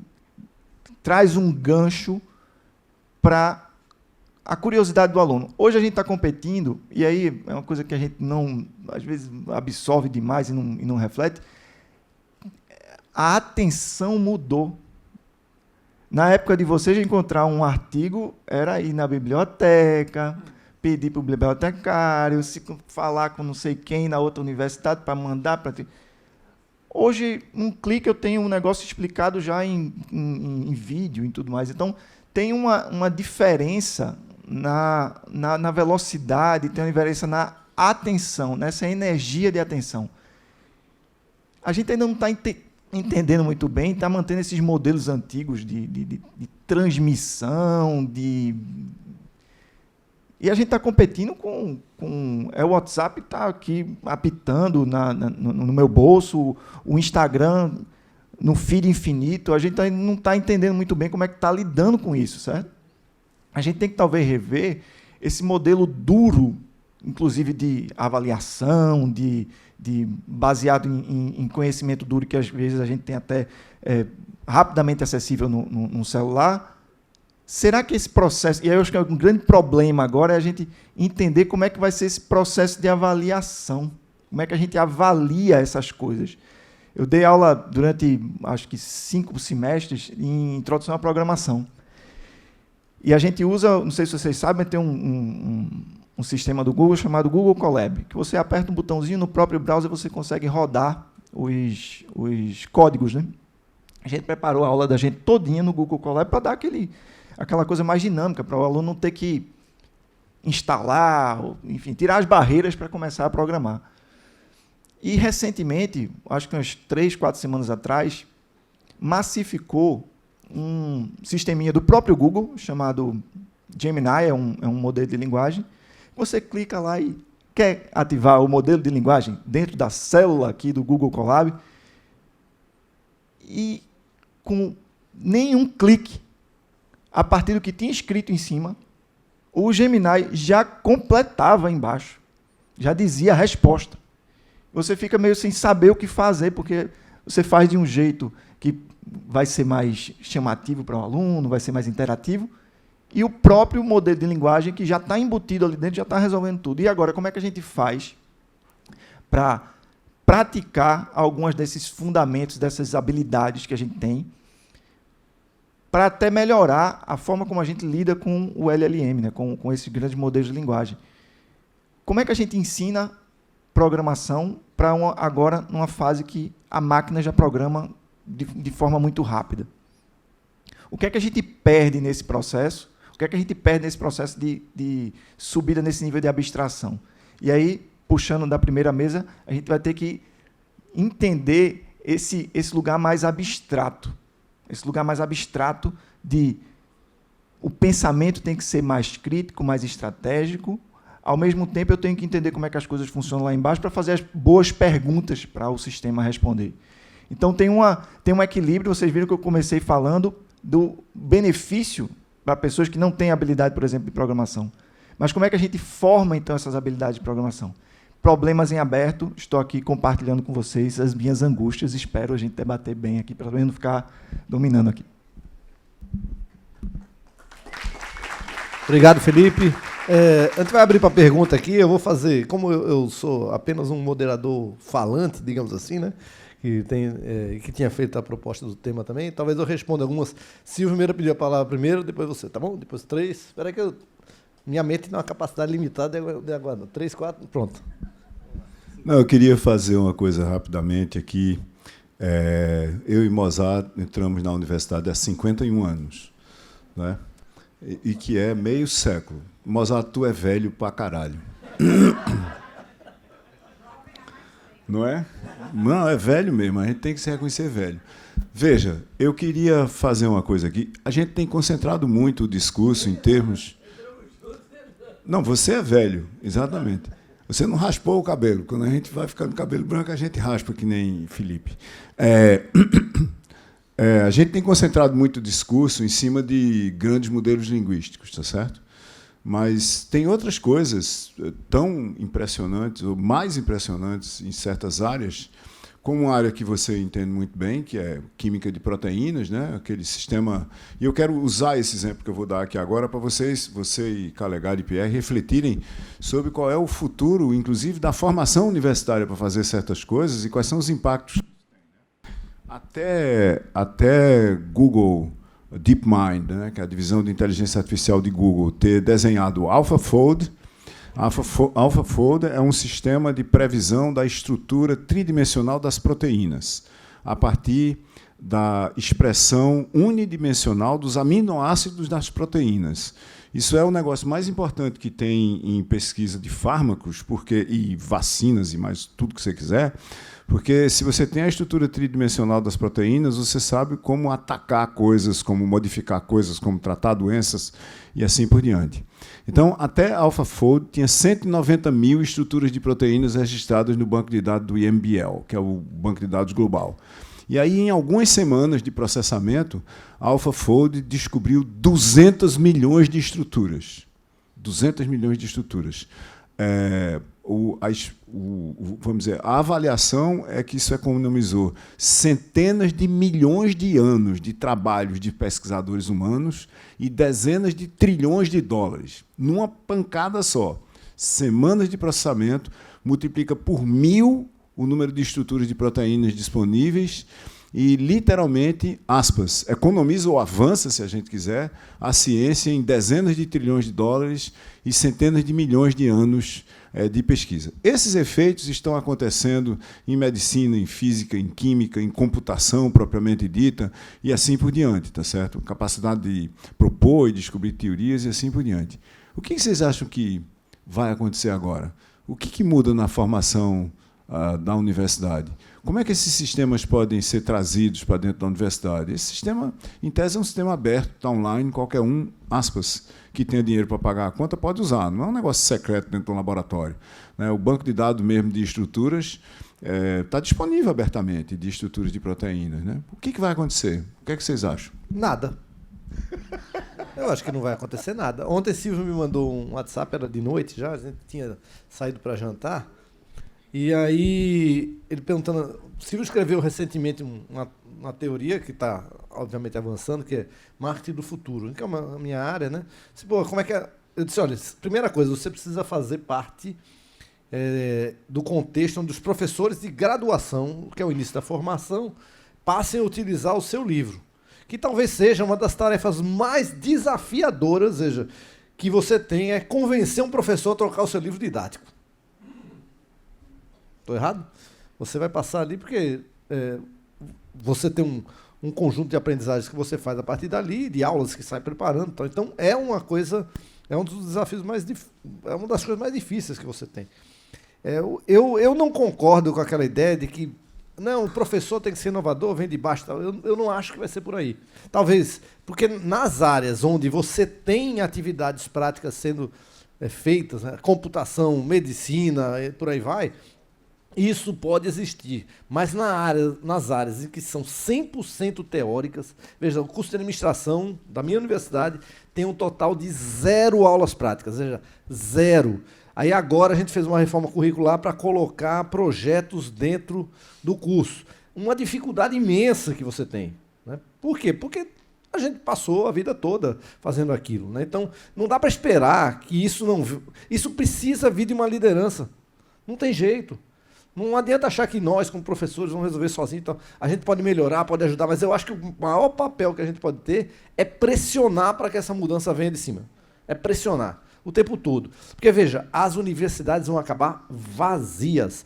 traz um gancho para a curiosidade do aluno. Hoje a gente está competindo, e aí é uma coisa que a gente não, às vezes, absorve demais e não reflete. a atenção mudou. Na época de vocês encontrar um artigo, era ir na biblioteca, pedir para o bibliotecário, falar com não sei quem na outra universidade para mandar para ti. Hoje, num clique, eu tenho um negócio explicado já em vídeo e tudo mais. Então, tem uma diferença na velocidade, tem uma diferença na atenção, nessa energia de atenção. A gente ainda não está entendendo muito bem, está mantendo esses modelos antigos de transmissão, e a gente está competindo com o WhatsApp está aqui apitando no meu bolso, o Instagram no feed infinito. A gente não está entendendo muito bem como é que está lidando com isso, certo? A gente tem que talvez rever esse modelo duro, inclusive de avaliação, baseado em conhecimento duro, que às vezes a gente tem até rapidamente acessível no celular. Será que esse processo... E aí eu acho que um grande problema agora é a gente entender como é que vai ser esse processo de avaliação. Como é que a gente avalia essas coisas. Eu dei aula durante, acho que 5 semestres, em introdução à programação. E a gente usa, não sei se vocês sabem, tem um sistema do Google chamado Google Colab, que você aperta um botãozinho no próprio browser e você consegue rodar os códigos, né? A gente preparou a aula da gente todinha no Google Colab para dar aquela coisa mais dinâmica, para o aluno não ter que instalar, enfim, tirar as barreiras para começar a programar. E, recentemente, acho que umas 3, 4 semanas atrás, massificou um sisteminha do próprio Google, chamado Gemini, é um modelo de linguagem. Você clica lá e quer ativar o modelo de linguagem dentro da célula aqui do Google Colab, e com nenhum clique, a partir do que tinha escrito em cima, o Gemini já completava embaixo, já dizia a resposta. Você fica meio sem saber o que fazer, porque você faz de um jeito que vai ser mais chamativo para o aluno, vai ser mais interativo, e o próprio modelo de linguagem, que já está embutido ali dentro, já está resolvendo tudo. E agora, como é que a gente faz para praticar algumas desses fundamentos, dessas habilidades que a gente tem, para até melhorar a forma como a gente lida com o LLM, né, com esses grandes modelos de linguagem? Como é que a gente ensina programação para agora, numa fase que a máquina já programa de forma muito rápida? O que é que a gente perde nesse processo? O que é que a gente perde nesse processo de subida nesse nível de abstração? E aí, puxando da primeira mesa, a gente vai ter que entender esse lugar mais abstrato. Esse lugar mais abstrato de o pensamento tem que ser mais crítico, mais estratégico. Ao mesmo tempo, eu tenho que entender como é que as coisas funcionam lá embaixo para fazer as boas perguntas para o sistema responder. Então, tem um equilíbrio. Vocês viram que eu comecei falando do benefício para pessoas que não têm habilidade, por exemplo, de programação. Mas como é que a gente forma, então, essas habilidades de programação? Problemas em aberto. Estou aqui compartilhando com vocês as minhas angústias. Espero a gente debater bem aqui, para não ficar dominando aqui. Obrigado, Felipe. A gente vai abrir para pergunta aqui. Eu vou fazer, como eu sou apenas um moderador falante, digamos assim, né? Que tinha feito a proposta do tema também, talvez eu responda algumas. Silvio Meira pediu a palavra primeiro, depois você, tá bom? Depois 3. Espera que minha mente tem uma capacidade limitada de aguardar. 3, 4, pronto. Não, eu queria fazer uma coisa rapidamente aqui. Eu e Mozart entramos na universidade há 51 anos, né? E que é meio século. Mozart, tu é velho pra caralho. Não é? Não, é velho mesmo, a gente tem que se reconhecer velho. Veja, eu queria fazer uma coisa aqui. A gente tem concentrado muito o discurso em termos... Não, você é velho, exatamente. Você não raspou o cabelo. Quando a gente vai ficando cabelo branco, a gente raspa, que nem Felipe. A gente tem concentrado muito o discurso em cima de grandes modelos linguísticos, tá certo? Mas tem outras coisas tão impressionantes, ou mais impressionantes em certas áreas, como uma área que você entende muito bem, que é química de proteínas, né? Aquele sistema... E eu quero usar esse exemplo que eu vou dar aqui agora para você e Calegari e Pierre refletirem sobre qual é o futuro, inclusive, da formação universitária para fazer certas coisas e quais são os impactos. Até Google DeepMind, né, que é a divisão de inteligência artificial de Google, ter desenhado o AlphaFold. AlphaFold é um sistema de previsão da estrutura tridimensional das proteínas, a partir da expressão unidimensional dos aminoácidos das proteínas. Isso é o negócio mais importante que tem em pesquisa de fármacos, e vacinas e mais tudo que você quiser, porque se você tem a estrutura tridimensional das proteínas, você sabe como atacar coisas, como modificar coisas, como tratar doenças e assim por diante. Então, até AlphaFold tinha 190 mil estruturas de proteínas registradas no banco de dados do IMBL, que é o banco de dados global. E aí, em algumas semanas de processamento, a AlphaFold descobriu 200 milhões de estruturas. 200 milhões de estruturas. Vamos dizer, a avaliação é que isso economizou centenas de milhões de anos de trabalhos de pesquisadores humanos e dezenas de trilhões de dólares, numa pancada só. Semanas de processamento, multiplica por 1000 o número de estruturas de proteínas disponíveis e, literalmente, aspas, economiza ou avança, se a gente quiser, a ciência em dezenas de trilhões de dólares e centenas de milhões de anos de pesquisa. Esses efeitos estão acontecendo em medicina, em física, em química, em computação propriamente dita e assim por diante, tá certo? Capacidade de propor e descobrir teorias e assim por diante. O que vocês acham que vai acontecer agora? O que muda na formação da universidade? Como é que esses sistemas podem ser trazidos para dentro da universidade? Esse sistema, em tese, é um sistema aberto, está online, qualquer um, aspas, que tenha dinheiro para pagar a conta pode usar, não é um negócio secreto dentro do laboratório. O banco de dados mesmo de estruturas está disponível abertamente, de estruturas de proteínas. Né? O que vai acontecer? O que é que vocês acham? Nada. Eu acho que não vai acontecer nada. Ontem Silvio me mandou um WhatsApp, era de noite já, a gente tinha saído para jantar, e aí ele perguntando... Silvio escreveu recentemente uma teoria que está, obviamente, avançando, que é marketing do futuro, que é a minha área, né? Como é que é? Eu disse, olha, primeira coisa, você precisa fazer parte do contexto onde os professores de graduação, que é o início da formação, passem a utilizar o seu livro, que talvez seja uma das tarefas mais desafiadoras, veja, que você tem, é convencer um professor a trocar o seu livro didático. Estou errado? Você vai passar ali porque você tem um conjunto de aprendizagens que você faz a partir dali, de aulas que sai preparando. Então, é uma coisa, é um dos desafios é uma das coisas mais difíceis que você tem. Eu não concordo com aquela ideia de que não, o professor tem que ser inovador, vem de baixo. Eu não acho que vai ser por aí. Talvez, porque nas áreas onde você tem atividades práticas sendo feitas, né, computação, medicina, por aí vai, isso pode existir, mas nas áreas em que são 100% teóricas, veja, o curso de administração da minha universidade tem um total de 0 aulas práticas, veja, 0. Aí agora a gente fez uma reforma curricular para colocar projetos dentro do curso. Uma dificuldade imensa que você tem. Né? Por quê? Porque a gente passou a vida toda fazendo aquilo. Né? Então, não dá para esperar que isso não... Isso precisa vir de uma liderança. Não tem jeito. Não adianta achar que nós, como professores, vamos resolver sozinhos. Então, a gente pode melhorar, pode ajudar, mas eu acho que o maior papel que a gente pode ter é pressionar para que essa mudança venha de cima. É pressionar o tempo todo. Porque, veja, as universidades vão acabar vazias.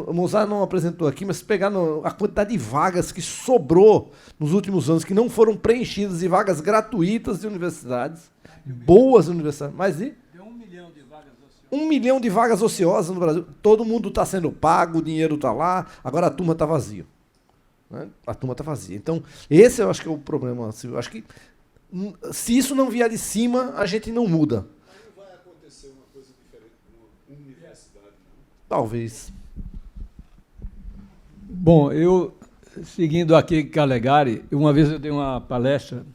O Mozart não apresentou aqui, mas se pegar a quantidade de vagas que sobrou nos últimos anos, que não foram preenchidas, e vagas gratuitas de universidades, boas universidades, mas e... 1 milhão de vagas ociosas no Brasil. Todo mundo está sendo pago, o dinheiro está lá, agora a turma está vazia. Né? A turma está vazia. Então, esse eu acho que é o problema. Eu acho que, se isso não vier de cima, a gente não muda. Mas não vai acontecer uma coisa diferente numa universidade, não? Talvez. Bom, seguindo aqui Calegari, uma vez eu dei uma palestra.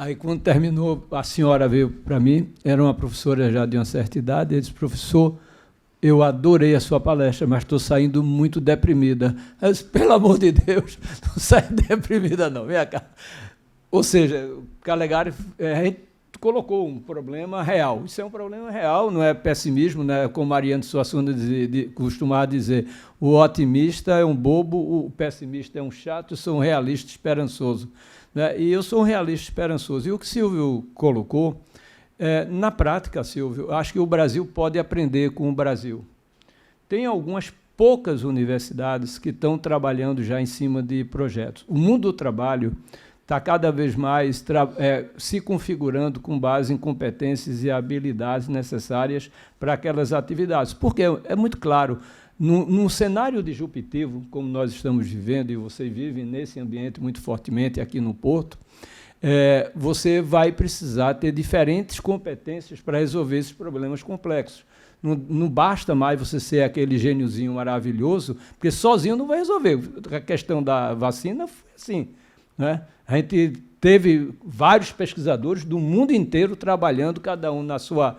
Aí, quando terminou, a senhora veio para mim, era uma professora já de uma certa idade, e disse, professor, eu adorei a sua palestra, mas estou saindo muito deprimida. Eu disse, pelo amor de Deus, não sai deprimida não, vem cá. Ou seja, Calegari, colocou um problema real. Isso é um problema real, não é pessimismo, né? Como Mariano Suassuna costumava dizer, o otimista é um bobo, o pessimista é um chato, eu sou um realista esperançoso. Né? E eu sou um realista esperançoso. E o que Silvio colocou, na prática, Silvio, acho que o Brasil pode aprender com o Brasil. Tem algumas poucas universidades que estão trabalhando já em cima de projetos. O mundo do trabalho está cada vez mais se configurando com base em competências e habilidades necessárias para aquelas atividades. Porque é muito claro, num cenário disruptivo, como nós estamos vivendo, e você vive nesse ambiente muito fortemente aqui no Porto, você vai precisar ter diferentes competências para resolver esses problemas complexos. Não basta mais você ser aquele gêniozinho maravilhoso, porque sozinho não vai resolver. A questão da vacina foi assim, né? A gente teve vários pesquisadores do mundo inteiro trabalhando, cada um na sua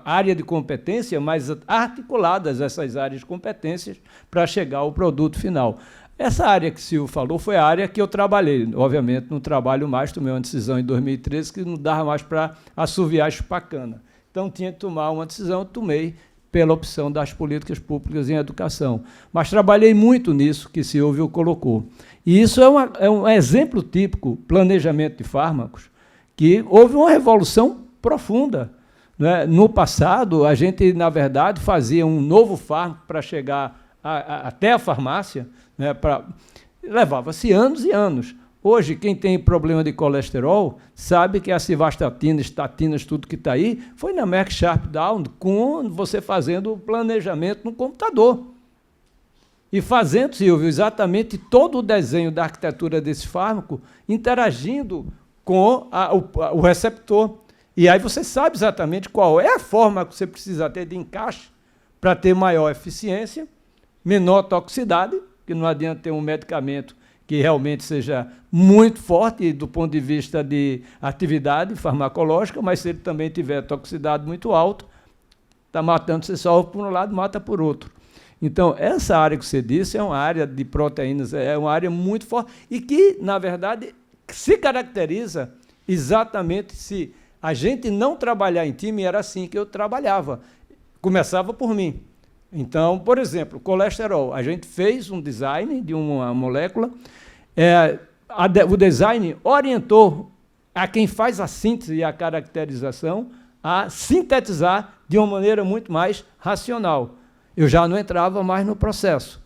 área de competência, mas articuladas essas áreas de competências para chegar ao produto final. Essa área que o Silvio falou foi a área que eu trabalhei. Obviamente, não trabalho mais, tomei uma decisão em 2013 que não dava mais para assoviar chupacana. Então, tinha que tomar uma decisão, tomei pela opção das políticas públicas em educação. Mas trabalhei muito nisso que Silvio colocou. E isso é um exemplo típico, planejamento de fármacos, que houve uma revolução profunda. Né? No passado, a gente, na verdade, fazia um novo fármaco para chegar até a farmácia, né? Levava-se anos e anos. Hoje, quem tem problema de colesterol sabe que a civastatina, estatinas, tudo que está aí, foi na Merck Sharp Down, com você fazendo o planejamento no computador. E fazendo, Silvio, exatamente todo o desenho da arquitetura desse fármaco, interagindo com o receptor. E aí você sabe exatamente qual é a forma que você precisa ter de encaixe para ter maior eficiência, menor toxicidade, que não adianta ter um medicamento que realmente seja muito forte do ponto de vista de atividade farmacológica, mas se ele também tiver toxicidade muito alta, está matando, você solve por um lado, mata por outro. Então, essa área que você disse é uma área de proteínas, é uma área muito forte e que, na verdade, se caracteriza exatamente se a gente não trabalhar em time, era assim que eu trabalhava. Começava por mim. Então, por exemplo, colesterol. A gente fez um design de uma molécula, o design orientou a quem faz a síntese e a caracterização a sintetizar de uma maneira muito mais racional. Eu já não entrava mais no processo.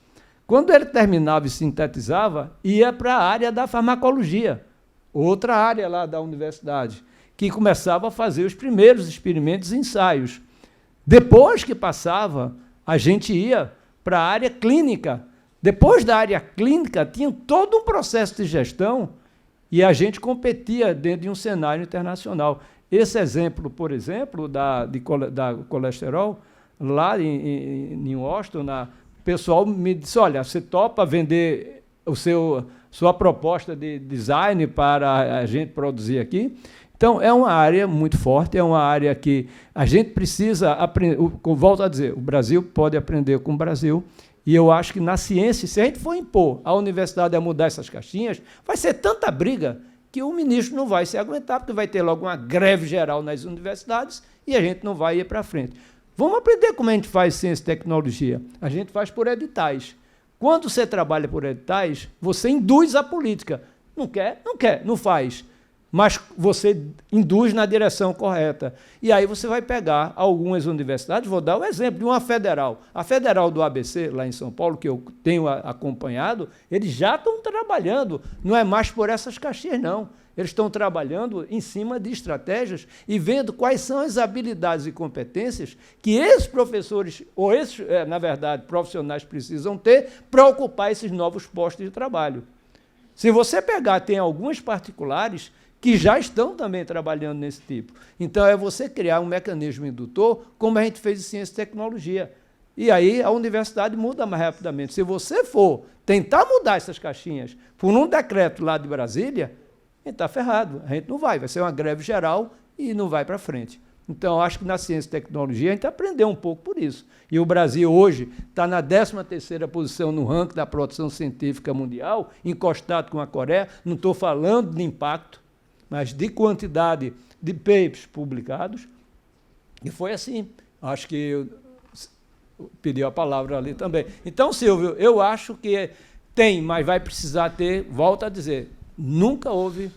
Quando ele terminava e sintetizava, ia para a área da farmacologia, outra área lá da universidade, que começava a fazer os primeiros experimentos e ensaios. Depois que passava, a gente ia para a área clínica. Depois da área clínica, tinha todo um processo de gestão e a gente competia dentro de um cenário internacional. Esse exemplo, por exemplo, da colesterol, lá em Washington, o pessoal me disse, olha, você topa vender sua proposta de design para a gente produzir aqui? Então, é uma área muito forte, é uma área que a gente precisa aprender. Volto a dizer, o Brasil pode aprender com o Brasil, e eu acho que na ciência, se a gente for impor a universidade a mudar essas caixinhas, vai ser tanta briga que o ministro não vai se aguentar, porque vai ter logo uma greve geral nas universidades e a gente não vai ir para frente. Vamos aprender como a gente faz ciência e tecnologia. A gente faz por editais. Quando você trabalha por editais, você induz a política. Não quer? Não quer, não faz. Mas você induz na direção correta. E aí você vai pegar algumas universidades, vou dar o exemplo de uma federal. A Federal do ABC, lá em São Paulo, que eu tenho acompanhado, eles já estão trabalhando, não é mais por essas caixinhas, não. Eles estão trabalhando em cima de estratégias e vendo quais são as habilidades e competências que esses professores, ou esses, na verdade, profissionais precisam ter para ocupar esses novos postos de trabalho. Se você pegar, tem alguns particulares que já estão também trabalhando nesse tipo. Então, é você criar um mecanismo indutor, como a gente fez em ciência e tecnologia. E aí a universidade muda mais rapidamente. Se você for tentar mudar essas caixinhas por um decreto lá de Brasília, a gente está ferrado. A gente não vai ser uma greve geral e não vai para frente. Então, acho que na ciência e tecnologia a gente aprendeu um pouco por isso. E o Brasil hoje está na 13ª posição no ranking da produção científica mundial, encostado com a Coreia. Não estou falando de impacto, mas de quantidade de papers publicados. E foi assim. Acho que eu pedi a palavra ali também. Então, Silvio, eu acho que tem, mas vai precisar ter, volto a dizer, nunca houve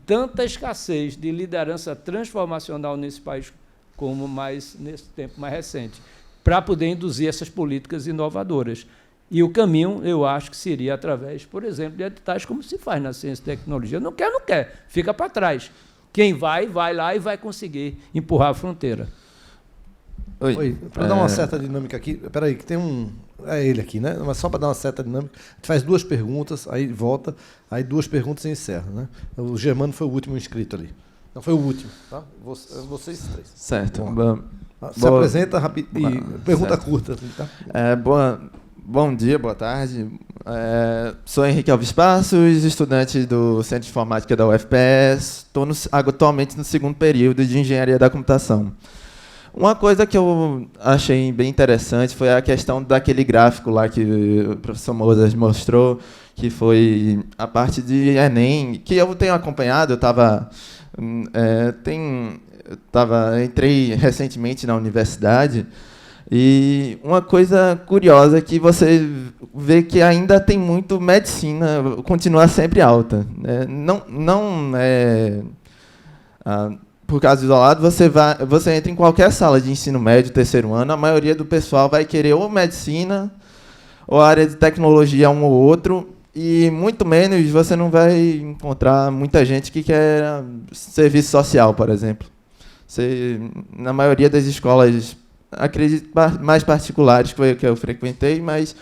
tanta escassez de liderança transformacional nesse país como mais nesse tempo mais recente, para poder induzir essas políticas inovadoras. E o caminho, eu acho que seria através, por exemplo, de editais como se faz na ciência e tecnologia. Não quer, fica para trás. Quem vai lá e vai conseguir empurrar a fronteira. Oi, para dar uma certa dinâmica aqui, espera aí, que tem um... É ele aqui, né? Mas só para dar uma certa dinâmica, a gente faz 2 perguntas, aí volta, aí 2 perguntas e encerra, né? O Germano foi o último inscrito ali. Não, foi o último, tá? Vocês 3. Certo. Se apresenta rápido e pergunta certo. Curta. Tá? Bom dia, boa tarde. Sou Henrique Alves Passos, estudante do Centro de Informática da UFPS. Estou atualmente no 2º período de Engenharia da Computação. Uma coisa que eu achei bem interessante foi a questão daquele gráfico lá que o professor Mozart mostrou, que foi a parte de Enem, que eu tenho acompanhado. Entrei recentemente na universidade, e uma coisa curiosa é que você vê que ainda tem muito medicina, continua sempre alta, né? Não é... por caso isolado, você entra em qualquer sala de ensino médio, 3º ano, a maioria do pessoal vai querer ou medicina, ou área de tecnologia, um ou outro, e muito menos você não vai encontrar muita gente que quer serviço social, por exemplo. Na maioria das escolas, acredito, mais particulares que eu frequentei, mas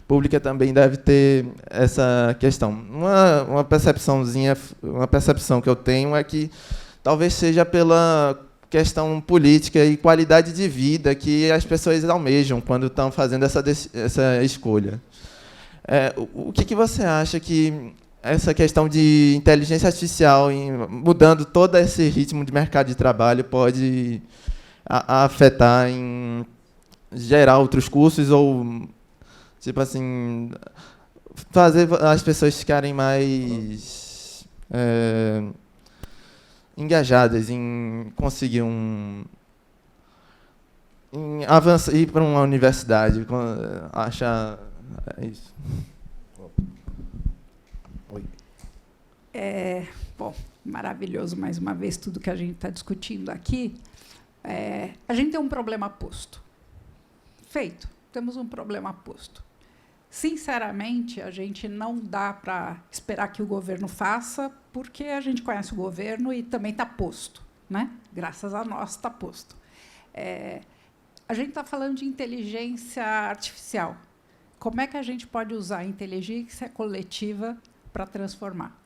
pública também deve ter essa questão. Uma percepção que eu tenho é que talvez seja pela questão política e qualidade de vida que as pessoas almejam quando estão fazendo essa escolha. O que você acha que essa questão de inteligência artificial, mudando todo esse ritmo de mercado de trabalho, pode afetar em gerar outros cursos ou, tipo assim, fazer as pessoas ficarem mais... engajadas em conseguir em avançar, ir para uma universidade, achar isso. Bom, maravilhoso mais uma vez tudo que a gente está discutindo aqui. A gente tem um problema posto. Feito, temos um problema posto. Sinceramente, a gente não dá para esperar que o governo faça, porque a gente conhece o governo e também está posto, né? Graças a nós está posto. A gente está falando de inteligência artificial. Como é que a gente pode usar a inteligência coletiva para transformar?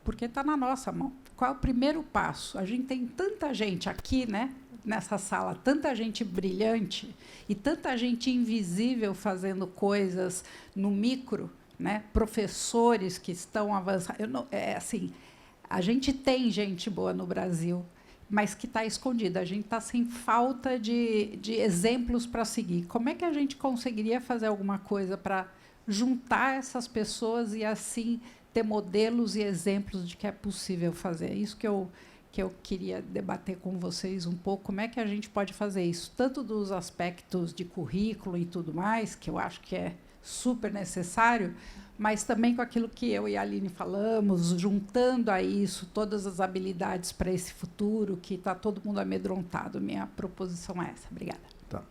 Porque está na nossa mão. Qual é o primeiro passo? A gente tem tanta gente aqui, né, nessa sala, tanta gente brilhante e tanta gente invisível fazendo coisas no micro, né? Professores que estão avançando. Assim, a gente tem gente boa no Brasil, mas que está escondida. A gente está sem falta de exemplos para seguir. Como é que a gente conseguiria fazer alguma coisa para juntar essas pessoas e, assim, ter modelos e exemplos de que é possível fazer? É isso que eu queria debater com vocês um pouco. Como é que a gente pode fazer isso? Tanto dos aspectos de currículo e tudo mais, que eu acho que é super necessário, mas também com aquilo que eu e a Aline falamos, juntando a isso todas as habilidades para esse futuro, que está todo mundo amedrontado. Minha proposição é essa. Obrigada. Tá.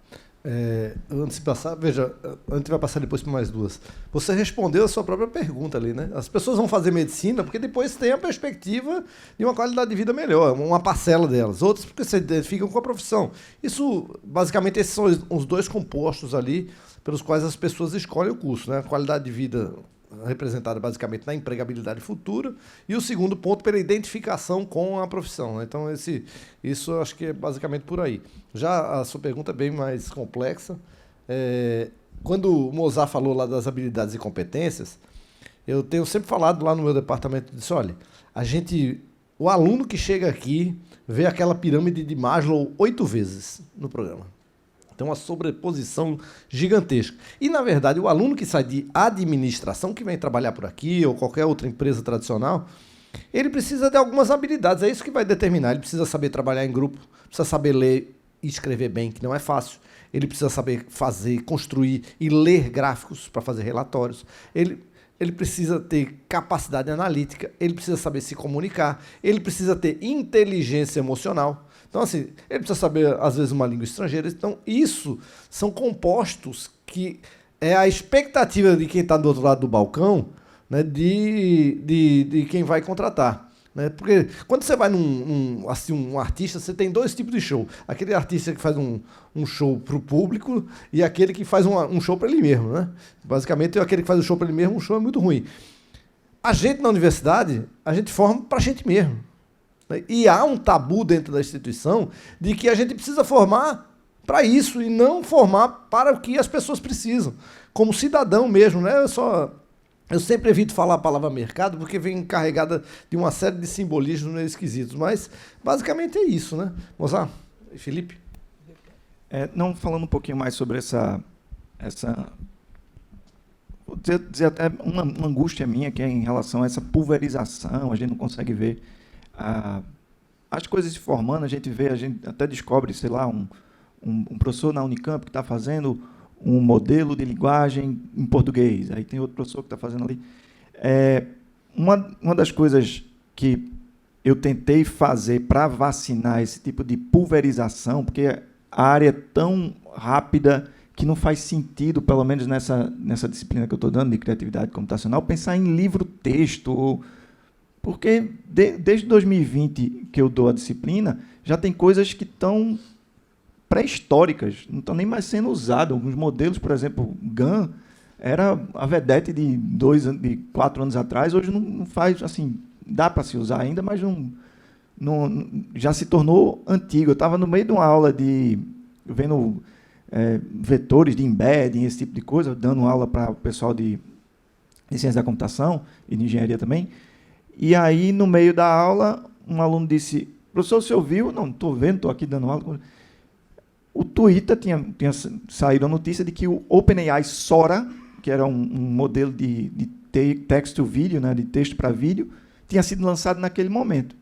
Antes de passar, veja, a gente vai passar depois por mais 2. Você respondeu a sua própria pergunta ali, né? As pessoas vão fazer medicina porque depois tem a perspectiva de uma qualidade de vida melhor, uma parcela delas. Outras porque se identificam com a profissão. Isso, basicamente, esses são os 2 compostos ali pelos quais as pessoas escolhem o curso, né? A qualidade de vida representada basicamente na empregabilidade futura, e o segundo ponto pela identificação com a profissão, né? Então, isso eu acho que é basicamente por aí. Já a sua pergunta é bem mais complexa. Quando o Mozart falou lá das habilidades e competências, eu tenho sempre falado lá no meu departamento, disse, olha, o aluno que chega aqui vê aquela pirâmide de Maslow 8 vezes no programa. Então, uma sobreposição gigantesca. E, na verdade, o aluno que sai de administração, que vem trabalhar por aqui, ou qualquer outra empresa tradicional, ele precisa de algumas habilidades, é isso que vai determinar. Ele precisa saber trabalhar em grupo, precisa saber ler e escrever bem, que não é fácil. Ele precisa saber fazer, construir e ler gráficos para fazer relatórios. Ele precisa ter capacidade analítica, ele precisa saber se comunicar, ele precisa ter inteligência emocional. Então, assim, ele precisa saber, às vezes, uma língua estrangeira. Então, isso são compostos que é a expectativa de quem está do outro lado do balcão, né, de quem vai contratar. Né? Porque quando você vai assim, um artista, você tem dois tipos de show. Aquele artista que faz um show para o público e aquele que faz um show para ele mesmo. Né? Basicamente, aquele que faz o show para ele mesmo, um show é muito ruim. A gente, na universidade, a gente forma para a gente mesmo. Né? E há um tabu dentro da instituição de que a gente precisa formar para isso e não formar para o que as pessoas precisam. Como cidadão mesmo, né? Eu sempre evito falar a palavra mercado porque vem carregada de uma série de simbolismos meio esquisitos, mas basicamente é isso, né? Mozart e Felipe? Não, falando um pouquinho mais sobre essa vou dizer até uma angústia minha, que é em relação a essa pulverização, a gente não consegue ver as coisas se formando, a gente até descobre, sei lá, um professor na Unicamp que está fazendo um modelo de linguagem em português, aí tem outro professor que está fazendo ali. Uma das coisas que eu tentei fazer para vacinar esse tipo de pulverização, porque a área é tão rápida que não faz sentido, pelo menos nessa disciplina que eu estou dando, de criatividade computacional, pensar em livro-texto, porque desde 2020 que eu dou a disciplina, já tem coisas que estão pré-históricas, não estão nem mais sendo usadas. Alguns modelos, por exemplo, GAN, era a vedete de 4 anos atrás, hoje não faz, assim, dá para se usar ainda, mas já se tornou antigo. Eu estava no meio de uma aula vendo vetores de embedding, esse tipo de coisa, dando aula para o pessoal de ciência da computação e de engenharia também, e aí, no meio da aula, um aluno disse: professor, você ouviu? Não, estou vendo, estou aqui dando aula. O Twitter tinha saído a notícia de que o OpenAI Sora, que era um modelo de text to video, né, de texto para vídeo, tinha sido lançado naquele momento.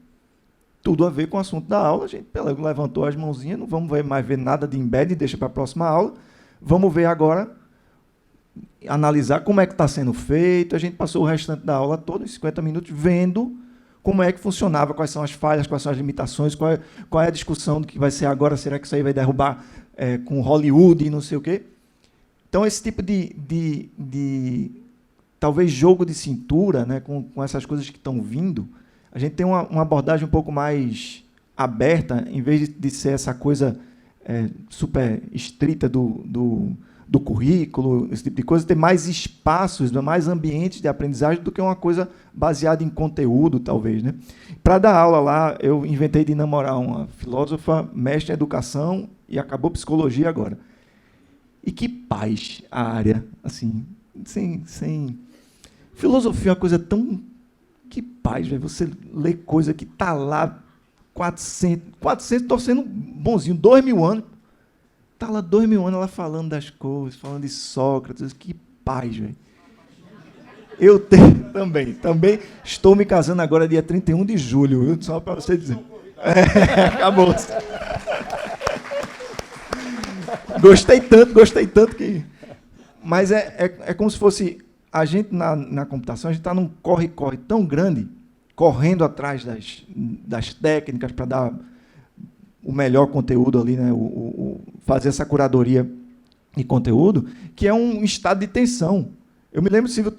Tudo a ver com o assunto da aula. A gente levantou as mãozinhas, não vamos mais ver nada de embed, deixa para a próxima aula. Vamos ver agora, analisar como é que está sendo feito. A gente passou o restante da aula toda, os 50 minutos, vendo como é que funcionava, quais são as falhas, quais são as limitações, qual é a discussão do que vai ser agora, será que isso aí vai derrubar com Hollywood e não sei o quê. Então, esse tipo de talvez jogo de cintura, né, com essas coisas que estão vindo, a gente tem uma abordagem um pouco mais aberta, em vez de ser essa coisa super estrita do currículo, esse tipo de coisa, ter mais espaços, mais ambientes de aprendizagem do que uma coisa baseada em conteúdo, talvez. Né? Para dar aula lá, eu inventei de namorar uma filósofa, mestre em educação, e acabou psicologia agora. E que paz a área, assim, sem... Filosofia é uma coisa tão... Que paz, velho, você lê coisa que está lá 400, estou sendo bonzinho, 2000 anos, está lá 2000 anos ela falando das coisas, falando de Sócrates, que paz, velho. Eu tenho também estou me casando agora dia 31 de julho, viu? Só para você dizer. Acabou. Gostei tanto que... Mas é como se fosse... A gente, na computação, a gente está num corre-corre tão grande, correndo atrás das técnicas para dar o melhor conteúdo ali, né? Fazer essa curadoria de conteúdo, que é um estado de tensão. Eu me lembro, Silvio,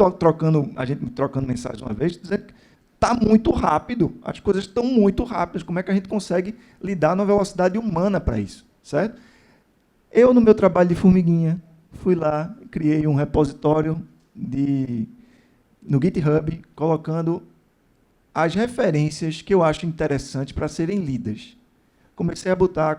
a gente trocando mensagem uma vez, dizendo que está muito rápido, as coisas estão muito rápidas, como é que a gente consegue lidar numa velocidade humana para isso, certo? Eu, no meu trabalho de formiguinha, fui lá, criei um repositório no GitHub, colocando as referências que eu acho interessantes para serem lidas. Comecei a botar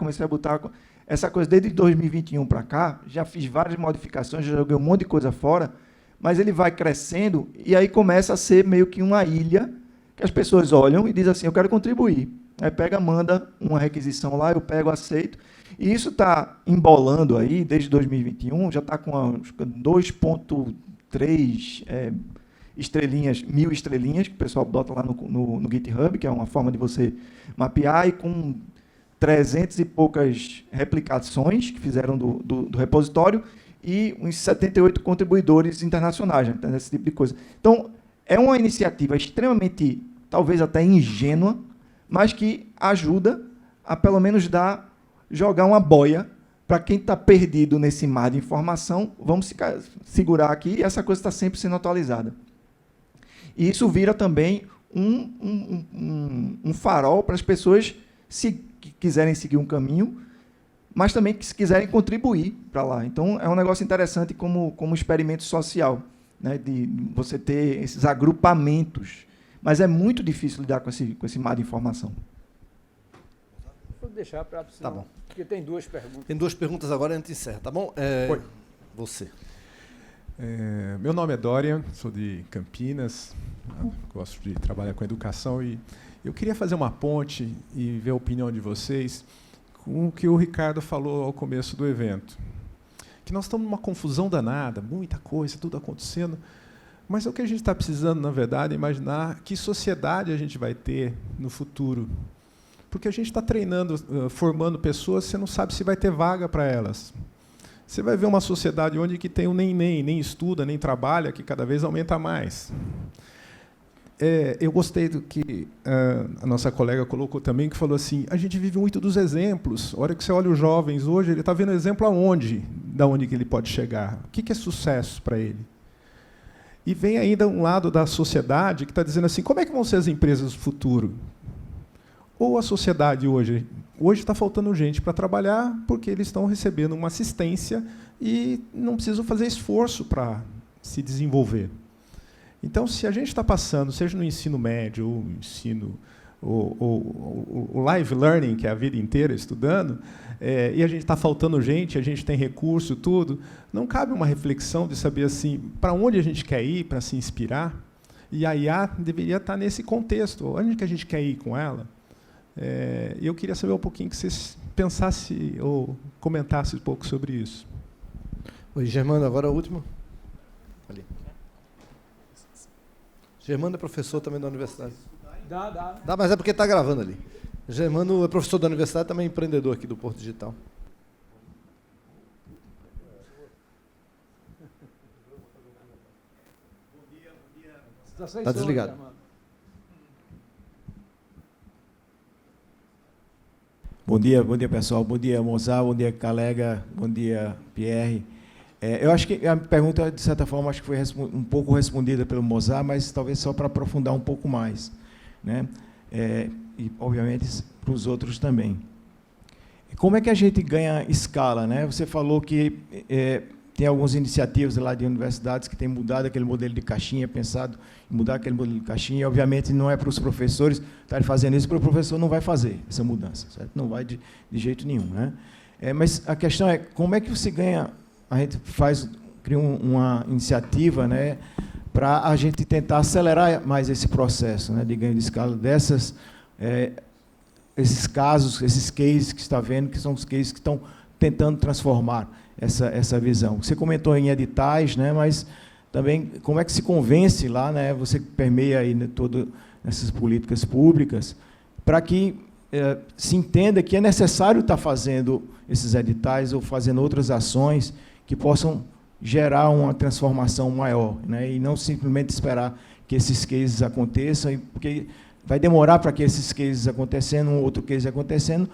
essa coisa desde 2021 para cá, já fiz várias modificações, já joguei um monte de coisa fora, mas ele vai crescendo e aí começa a ser meio que uma ilha que as pessoas olham e dizem assim, eu quero contribuir. Aí pega, manda uma requisição lá, eu pego, aceito. E isso está embolando aí, desde 2021, já está com 2.3 estrelinhas, 1000 estrelinhas, que o pessoal bota lá no GitHub, que é uma forma de você mapear, e com 300 e poucas replicações que fizeram do repositório, e uns 78 contribuidores internacionais, né, esse tipo de coisa. Então, é uma iniciativa extremamente, talvez até ingênua, mas que ajuda a, pelo menos, jogar uma boia para quem está perdido nesse mar de informação. Vamos segurar aqui, e essa coisa está sempre sendo atualizada. E isso vira também um farol para as pessoas que quiserem seguir um caminho, mas também que se quiserem contribuir para lá. Então, é um negócio interessante como experimento social, né, de você ter esses agrupamentos. Mas é muito difícil lidar com esse mar de informação. Vou deixar para Tá bom. Porque tem 2 perguntas. Tem 2 perguntas agora e a gente encerra, tá bom? Oi. Você. Meu nome é Dorian, sou de Campinas, gosto de trabalhar com educação e eu queria fazer uma ponte e ver a opinião de vocês com o que o Ricardo falou ao começo do evento. Que nós estamos numa confusão danada, muita coisa, tudo acontecendo, mas o que a gente está precisando, na verdade, é imaginar que sociedade a gente vai ter no futuro. Porque a gente está treinando, formando pessoas, você não sabe se vai ter vaga para elas. Você vai ver uma sociedade onde que tem o nem estuda, nem trabalha, que cada vez aumenta mais. Eu gostei do que a nossa colega colocou também, que falou assim, a gente vive muito dos exemplos. A hora que você olha os jovens hoje, ele está vendo exemplo aonde, da onde que ele pode chegar. O que é sucesso para ele? E vem ainda um lado da sociedade que está dizendo assim, como é que vão ser as empresas do futuro? Ou a sociedade hoje está faltando gente para trabalhar porque eles estão recebendo uma assistência e não precisam fazer esforço para se desenvolver. Então, se a gente está passando, seja no ensino médio, ou ensino, o live learning, que é a vida inteira estudando, e a gente está faltando gente, a gente tem recurso, tudo, não cabe uma reflexão de saber assim, para onde a gente quer ir para se inspirar? E a IA deveria estar nesse contexto. Onde que a gente quer ir com ela? Eu queria saber um pouquinho que vocês pensassem ou comentassem um pouco sobre isso. Oi, Germano, agora a última. Ali. Germano é professor também da universidade. Dá, mas é porque está gravando ali. Germano é professor da universidade, também empreendedor aqui do Porto Digital. Está desligado. Bom dia, pessoal. Bom dia, Mozart. Bom dia, Calega. Bom dia, Pierre. Eu acho que a pergunta, de certa forma, acho que foi um pouco respondida pelo Mozart, mas talvez só para aprofundar um pouco mais, né? E, obviamente, para os outros também. Como é que a gente ganha escala, né? Você falou que tem algumas iniciativas lá de universidades que têm mudado aquele modelo de caixinha, pensado em mudar aquele modelo de caixinha, e, obviamente, não é para os professores estarem fazendo isso, porque o professor não vai fazer essa mudança, certo? Não vai de jeito nenhum, né? Mas a questão é, como é que você ganha, a gente cria uma iniciativa, né, para a gente tentar acelerar mais esse processo, né, de ganho de escala esses casos, esses cases que está vendo, que são os cases que estão tentando transformar essa visão. Você comentou em editais, né, mas também como é que se convence lá, né, você permeia aí, né, todas essas políticas públicas, para que se entenda que é necessário estar fazendo esses editais ou fazendo outras ações que possam gerar uma transformação maior, né, e não simplesmente esperar que esses cases aconteçam, porque vai demorar para que esses cases acontecendo, um outro case acontecendo,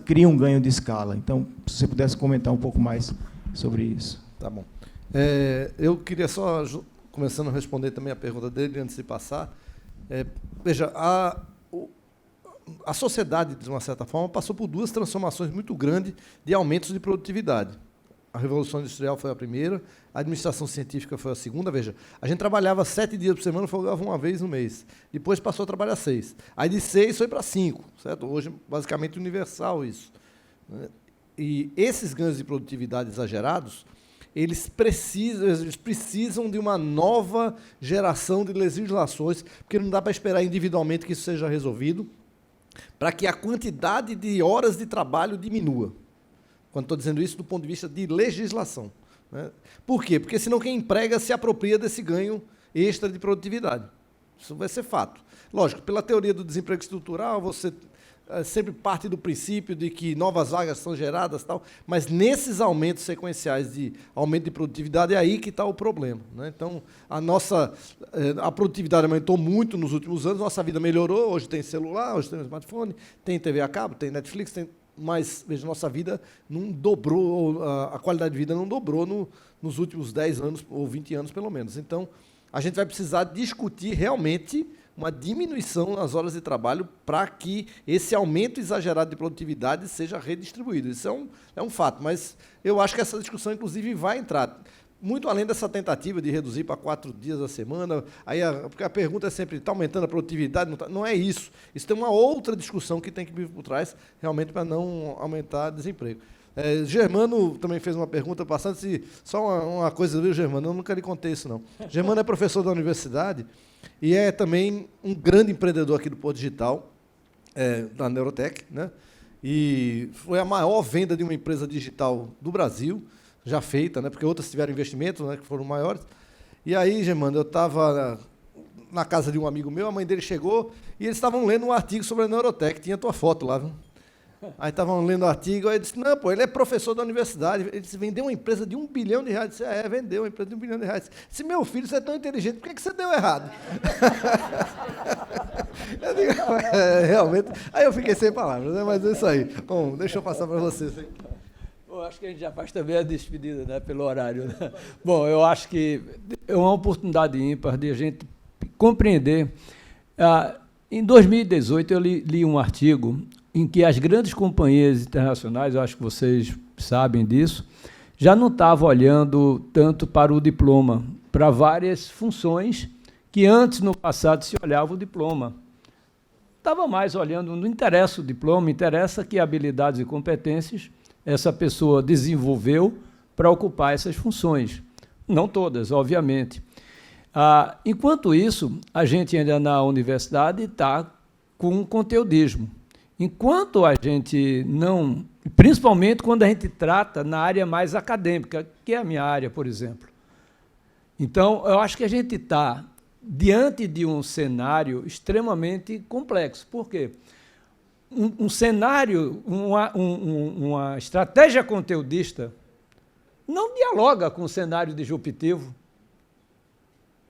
crie um ganho de escala. Então, se você pudesse comentar um pouco mais sobre isso. Tá bom. Eu queria só, começando a responder também a pergunta dele, antes de passar. Veja, a sociedade, de uma certa forma, passou por 2 transformações muito grandes de aumentos de produtividade. A Revolução Industrial foi a primeira, a administração científica foi a segunda. Veja, a gente trabalhava 7 dias por semana, folgava uma vez no mês. Depois passou a trabalhar 6. Aí de 6 foi para 5, certo? Hoje, basicamente, universal isso, né? E esses ganhos de produtividade exagerados, eles precisam de uma nova geração de legislações, porque não dá para esperar individualmente que isso seja resolvido, para que a quantidade de horas de trabalho diminua. Quando estou dizendo isso do ponto de vista de legislação, né? Por quê? Porque senão quem emprega se apropria desse ganho extra de produtividade. Isso vai ser fato. Lógico, pela teoria do desemprego estrutural, você sempre parte do princípio de que novas vagas são geradas e tal, mas nesses aumentos sequenciais de aumento de produtividade é aí que está o problema, né? Então, a produtividade aumentou muito nos últimos anos, nossa vida melhorou, hoje tem celular, hoje tem smartphone, tem TV a cabo, tem Netflix, mas, veja, nossa vida não dobrou, a qualidade de vida não dobrou nos últimos 10 anos, ou 20 anos pelo menos. Então, a gente vai precisar discutir realmente uma diminuição nas horas de trabalho para que esse aumento exagerado de produtividade seja redistribuído. Isso é um fato, mas eu acho que essa discussão, inclusive, vai entrar muito além dessa tentativa de reduzir para 4 dias a semana. Porque a pergunta é sempre, está aumentando a produtividade? Não é isso. Isso tem uma outra discussão que tem que vir por trás, realmente, para não aumentar o desemprego. Germano também fez uma pergunta passando, só uma coisa, viu, Germano? Eu nunca lhe contei isso, não. Germano é professor da universidade e é também um grande empreendedor aqui do Porto Digital, da Neurotech, né? E foi a maior venda de uma empresa digital do Brasil, já feita, né? Porque outras tiveram investimentos, né, que foram maiores. E aí, Germano, eu estava na casa de um amigo meu, a mãe dele chegou e eles estavam lendo um artigo sobre a Neurotech, tinha tua foto lá, viu? Aí estavam lendo o artigo, aí eu disse, não, pô, ele é professor da universidade, ele disse, vendeu uma empresa de R$1 bilhão. Eu disse, vendeu uma empresa de R$1 bilhão. Eu disse, meu filho, você é tão inteligente, por que você deu errado? Eu digo, realmente, aí eu fiquei sem palavras, né? Mas é isso aí. Bom, deixa eu passar para vocês. Eu acho que a gente já faz também a despedida, né, pelo horário, né? Bom, eu acho que é uma oportunidade ímpar de a gente compreender. Em 2018, eu li um artigo em que as grandes companhias internacionais, eu acho que vocês sabem disso, já não estavam olhando tanto para o diploma, para várias funções que antes, no passado, se olhava o diploma. Estava mais olhando, não interessa o diploma, interessa que habilidades e competências essa pessoa desenvolveu para ocupar essas funções. Não todas, obviamente. Enquanto isso, a gente ainda na universidade está com um conteudismo. Enquanto a gente não... Principalmente quando a gente trata na área mais acadêmica, que é a minha área, por exemplo. Então, eu acho que a gente está diante de um cenário extremamente complexo. Por quê? Um cenário, uma estratégia conteudista não dialoga com o cenário disruptivo,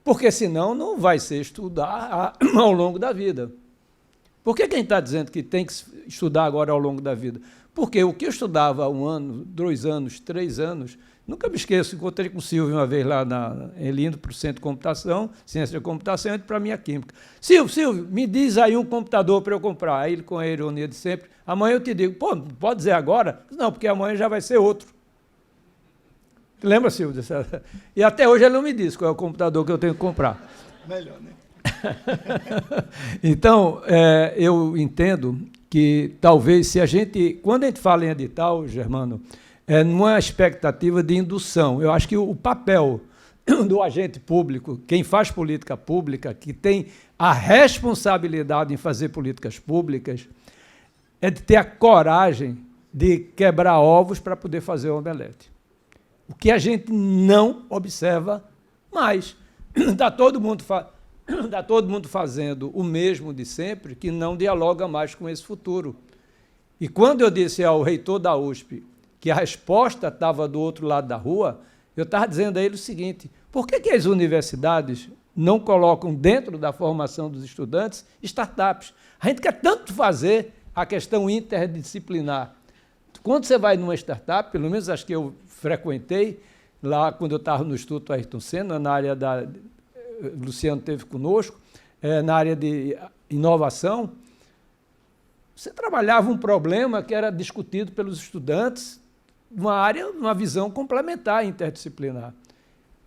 porque senão não vai ser estudar ao longo da vida. Por que quem está dizendo que tem que estudar agora ao longo da vida? Porque o que eu estudava há 1 ano, 2 anos, 3 anos, nunca me esqueço, encontrei com o Silvio uma vez lá, ele indo para o Centro de Computação, Ciência da Computação, e para a minha Química. Silvio, me diz aí um computador para eu comprar. Aí ele, com a ironia de sempre, amanhã eu te digo, pô, pode dizer agora? Não, porque amanhã já vai ser outro. Lembra, Silvio? E até hoje ele não me disse qual é o computador que eu tenho que comprar. Melhor, né? Então, eu entendo que talvez se a gente, quando a gente fala em edital, Germano, numa expectativa de indução, eu acho que o papel do agente público, quem faz política pública, que tem a responsabilidade em fazer políticas públicas, é de ter a coragem de quebrar ovos para poder fazer o omelete. O que a gente não observa mais. Está todo mundo fazendo o mesmo de sempre, que não dialoga mais com esse futuro. E quando eu disse ao reitor da USP que a resposta estava do outro lado da rua, eu estava dizendo a ele o seguinte, por que as universidades não colocam dentro da formação dos estudantes startups? A gente quer tanto fazer a questão interdisciplinar. Quando você vai numa startup, pelo menos acho que eu frequentei, lá quando eu estava no Instituto Ayrton Senna, na área da... Luciano esteve conosco, na área de inovação, você trabalhava um problema que era discutido pelos estudantes, uma visão complementar interdisciplinar.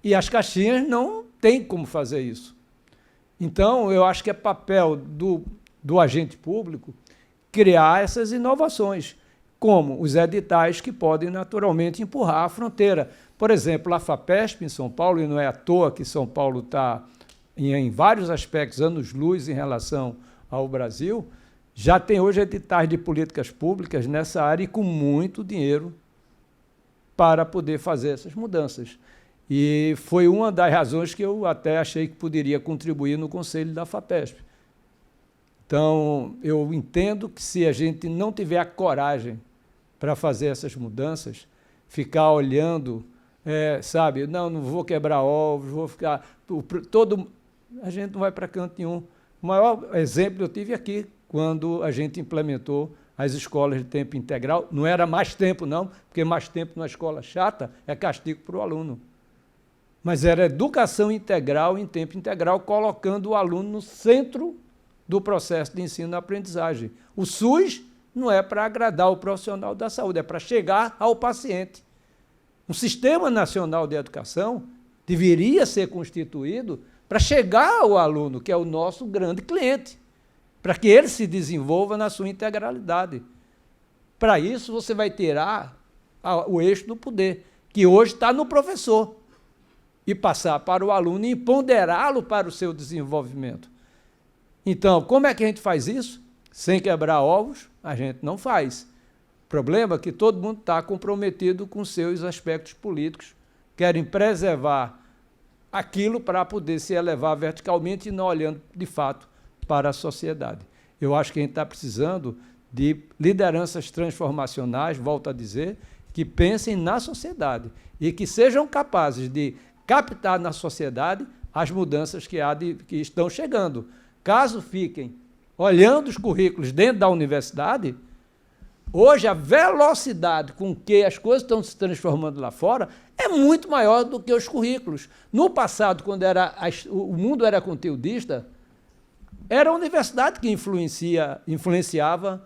E as caixinhas não têm como fazer isso. Então, eu acho que é papel do agente público criar essas inovações, como os editais que podem naturalmente empurrar a fronteira. Por exemplo, a FAPESP em São Paulo, e não é à toa que São Paulo está, em vários aspectos, anos-luz em relação ao Brasil, já tem hoje editais de políticas públicas nessa área e com muito dinheiro para poder fazer essas mudanças. E foi uma das razões que eu até achei que poderia contribuir no conselho da FAPESP. Então, eu entendo que se a gente não tiver a coragem para fazer essas mudanças, ficar olhando, sabe, não vou quebrar ovos, vou ficar... a gente não vai para canto nenhum. O maior exemplo eu tive aqui, quando a gente implementou as escolas de tempo integral. Não era mais tempo, não, porque mais tempo numa escola chata é castigo para o aluno. Mas era educação integral em tempo integral, colocando o aluno no centro do processo de ensino e aprendizagem. O SUS não é para agradar o profissional da saúde, é para chegar ao paciente. Um Sistema Nacional de Educação deveria ser constituído para chegar ao aluno, que é o nosso grande cliente, para que ele se desenvolva na sua integralidade. Para isso, você vai tirar o eixo do poder, que hoje está no professor, e passar para o aluno e ponderá-lo para o seu desenvolvimento. Então, como é que a gente faz isso? Sem quebrar ovos, a gente não faz. O problema é que todo mundo está comprometido com seus aspectos políticos, querem preservar aquilo para poder se elevar verticalmente e não olhando, de fato, para a sociedade. Eu acho que a gente está precisando de lideranças transformacionais, volto a dizer, que pensem na sociedade e que sejam capazes de captar na sociedade as mudanças que estão chegando. Caso fiquem olhando os currículos dentro da universidade, hoje a velocidade com que as coisas estão se transformando lá fora é muito maior do que os currículos. No passado, quando o mundo era conteudista, era a universidade que influenciava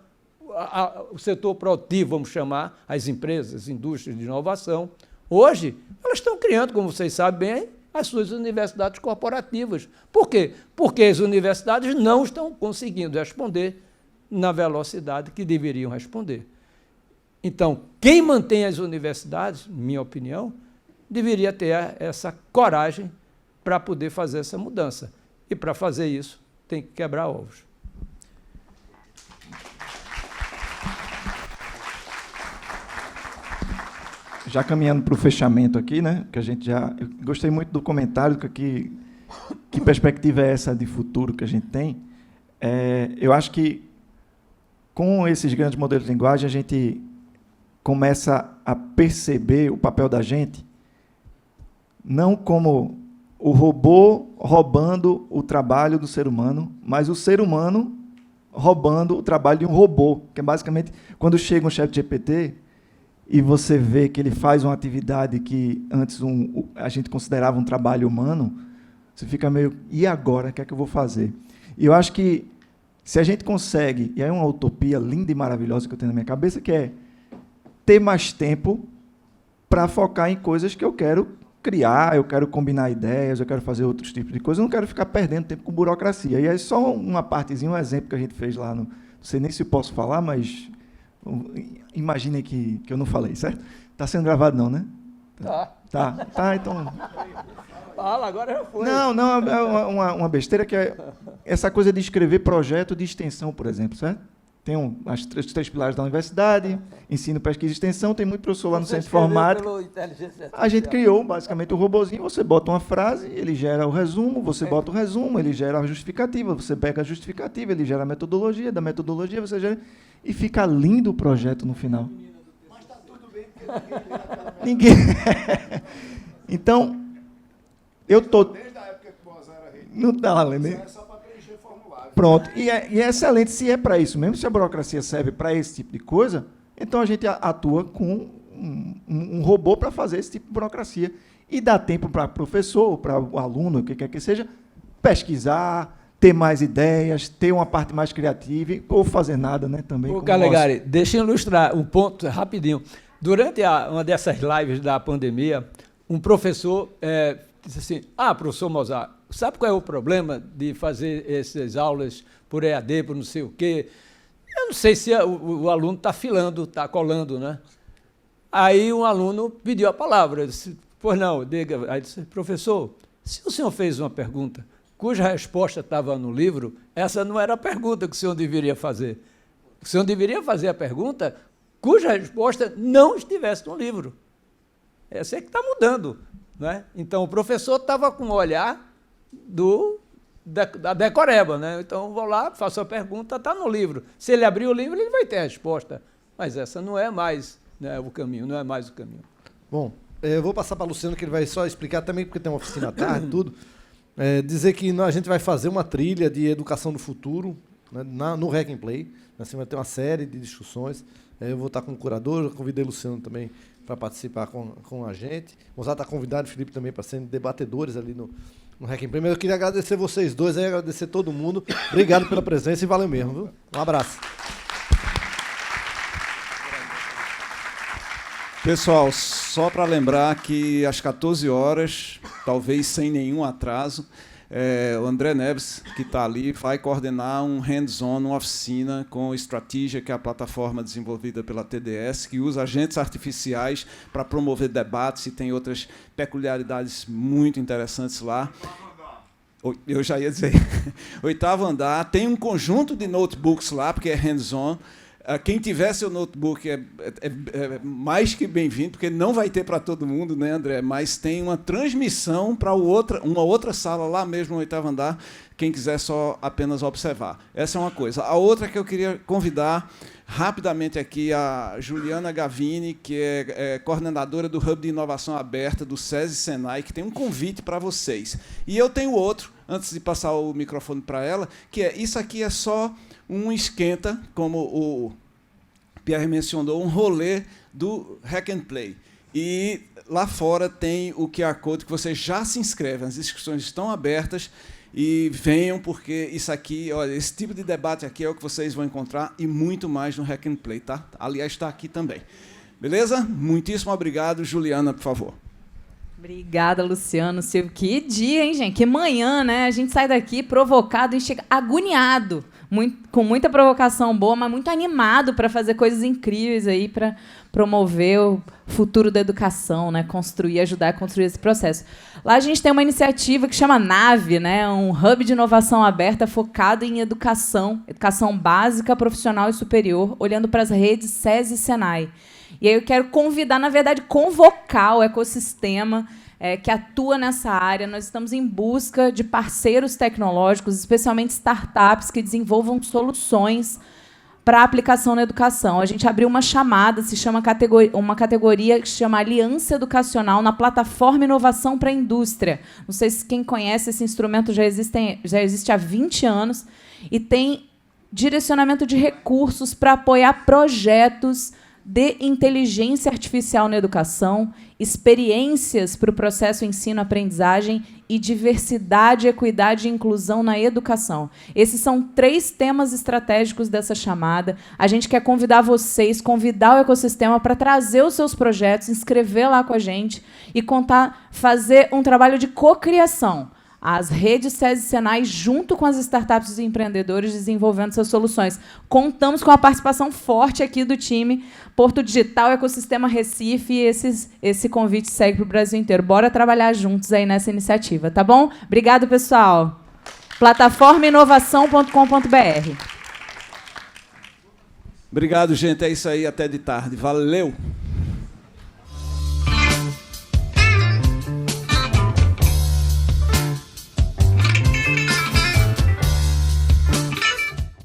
o setor produtivo, vamos chamar, as empresas, as indústrias de inovação. Hoje, elas estão criando, como vocês sabem bem, as suas universidades corporativas. Por quê? Porque as universidades não estão conseguindo responder na velocidade que deveriam responder. Então, quem mantém as universidades, minha opinião, deveria ter essa coragem para poder fazer essa mudança. E, para fazer isso, tem que quebrar ovos. Já caminhando para o fechamento aqui, né? Que a gente eu gostei muito do comentário que perspectiva é essa de futuro que a gente tem. Eu acho que com esses grandes modelos de linguagem a gente começa a perceber o papel da gente não como o robô roubando o trabalho do ser humano, mas o ser humano roubando o trabalho de um robô, que é basicamente quando chega um ChatGPT e você vê que ele faz uma atividade que antes a gente considerava um trabalho humano, você fica meio, e agora? O que é que eu vou fazer? E eu acho que, se a gente consegue, e é uma utopia linda e maravilhosa que eu tenho na minha cabeça, que é ter mais tempo para focar em coisas que eu quero criar, eu quero combinar ideias, eu quero fazer outros tipos de coisas, eu não quero ficar perdendo tempo com burocracia. E é só uma partezinha, um exemplo que a gente fez lá, não sei nem se posso falar, mas... imaginem que eu não falei, certo? Está sendo gravado não, né? Tá, então... Fala, agora já foi. Não, é uma besteira que é essa coisa de escrever projeto de extensão, por exemplo, certo? Tem os três pilares da universidade, ensino, pesquisa e extensão, tem muito professor lá no centro de informática. A gente criou, basicamente, o robozinho, você bota uma frase, ele gera o resumo, você bota o resumo, ele gera a justificativa, você pega a justificativa, ele gera a metodologia, da metodologia você gera... E fica lindo o projeto no final. Mas está tudo bem, porque ninguém... Então, eu estou... Desde a época que o Mozart era rei. Não está lendo, né? Só para preencher formulário. Pronto. E é excelente se é para isso. Mesmo se a burocracia serve para esse tipo de coisa, então a gente atua com um robô para fazer esse tipo de burocracia. E dá tempo para o professor, para o aluno, o que quer que seja, pesquisar, ter mais ideias, ter uma parte mais criativa, ou fazer nada, né, também. Ô, Calegari, deixa eu ilustrar um ponto rapidinho. Durante uma dessas lives da pandemia, um professor disse assim, professor Mozart, sabe qual é o problema de fazer essas aulas por EAD, por não sei o quê? Eu não sei se o aluno está filando, está colando, né? Aí um aluno pediu a palavra, eu disse, pois não, diga. Aí disse, professor, se o senhor fez uma pergunta cuja resposta estava no livro, essa não era a pergunta que o senhor deveria fazer. O senhor deveria fazer a pergunta cuja resposta não estivesse no livro. Essa é que está mudando. né? Então, o professor estava com o olhar da decoreba, né? Então, vou lá, faço a pergunta, está no livro. Se ele abrir o livro, ele vai ter a resposta. Mas essa não é mais, né, o caminho, não é mais o caminho. Bom, eu vou passar para o Luciano, que ele vai só explicar também, porque tem uma oficina à tarde e tudo. Dizer que a gente vai fazer uma trilha de educação do futuro, né, no Hack and Play. Assim, vai ter uma série de discussões. Eu vou estar com o curador, eu convidei o Luciano também para participar com a gente. O Mozart está convidado, o Felipe também, para serem debatedores ali no Hack and Play. Mas eu queria agradecer vocês dois, agradecer todo mundo. Obrigado pela presença e valeu mesmo, viu? Um abraço. Pessoal, só para lembrar que às 14 horas, talvez sem nenhum atraso, o André Neves, que está ali, vai coordenar um hands-on, uma oficina com Strategia, que é a plataforma desenvolvida pela TDS, que usa agentes artificiais para promover debates e tem outras peculiaridades muito interessantes lá. Eu já ia dizer, 8º andar, tem um conjunto de notebooks lá, porque é hands-on. Quem tiver seu notebook é mais que bem-vindo, porque não vai ter para todo mundo, né, André? Mas tem uma transmissão para uma outra sala lá mesmo no 8º andar, quem quiser só apenas observar. Essa é uma coisa. A outra que eu queria convidar rapidamente aqui a Juliana Gavini, que é coordenadora do Hub de Inovação Aberta do SESI Senai, que tem um convite para vocês. E eu tenho outro, antes de passar o microfone para ela, que isso aqui é só um esquenta, como o Pierre mencionou, um rolê do Hack and Play. E lá fora tem o QR Code que você já se inscreve. As inscrições estão abertas e venham, porque isso aqui, olha, esse tipo de debate aqui é o que vocês vão encontrar e muito mais no Hack and Play, tá? Aliás, está aqui também. Beleza? Muitíssimo obrigado. Juliana, por favor. Obrigada, Luciano, Silvio. Que dia, hein, gente? Que manhã, né? A gente sai daqui provocado e chega agoniado. Com muita provocação boa, mas muito animado para fazer coisas incríveis aí para promover o futuro da educação, né? Ajudar a construir esse processo. Lá a gente tem uma iniciativa que chama NAVE, né? Um hub de inovação aberta focado em educação básica, profissional e superior, olhando para as redes SESI e Senai. E aí eu quero convidar, na verdade, convocar o ecossistema que atua nessa área. Nós estamos em busca de parceiros tecnológicos, especialmente startups que desenvolvam soluções para aplicação na educação. A gente abriu uma chamada, uma categoria que se chama Aliança Educacional na plataforma Inovação para a Indústria. Não sei se quem conhece esse instrumento, já existe há 20 anos e tem direcionamento de recursos para apoiar projetos de inteligência artificial na educação, experiências para o processo ensino-aprendizagem e diversidade, equidade e inclusão na educação. Esses são 3 temas estratégicos dessa chamada. A gente quer convidar vocês, convidar o ecossistema para trazer os seus projetos, inscrever lá com a gente e fazer um trabalho de cocriação. As redes SESI e Senai, junto com as startups e empreendedores, desenvolvendo suas soluções. Contamos com a participação forte aqui do time Porto Digital, Ecossistema Recife, e esse convite segue para o Brasil inteiro. Bora trabalhar juntos aí nessa iniciativa, tá bom? Obrigado, pessoal. Plataformainovação.com.br. Obrigado, gente. É isso aí. Até de tarde. Valeu!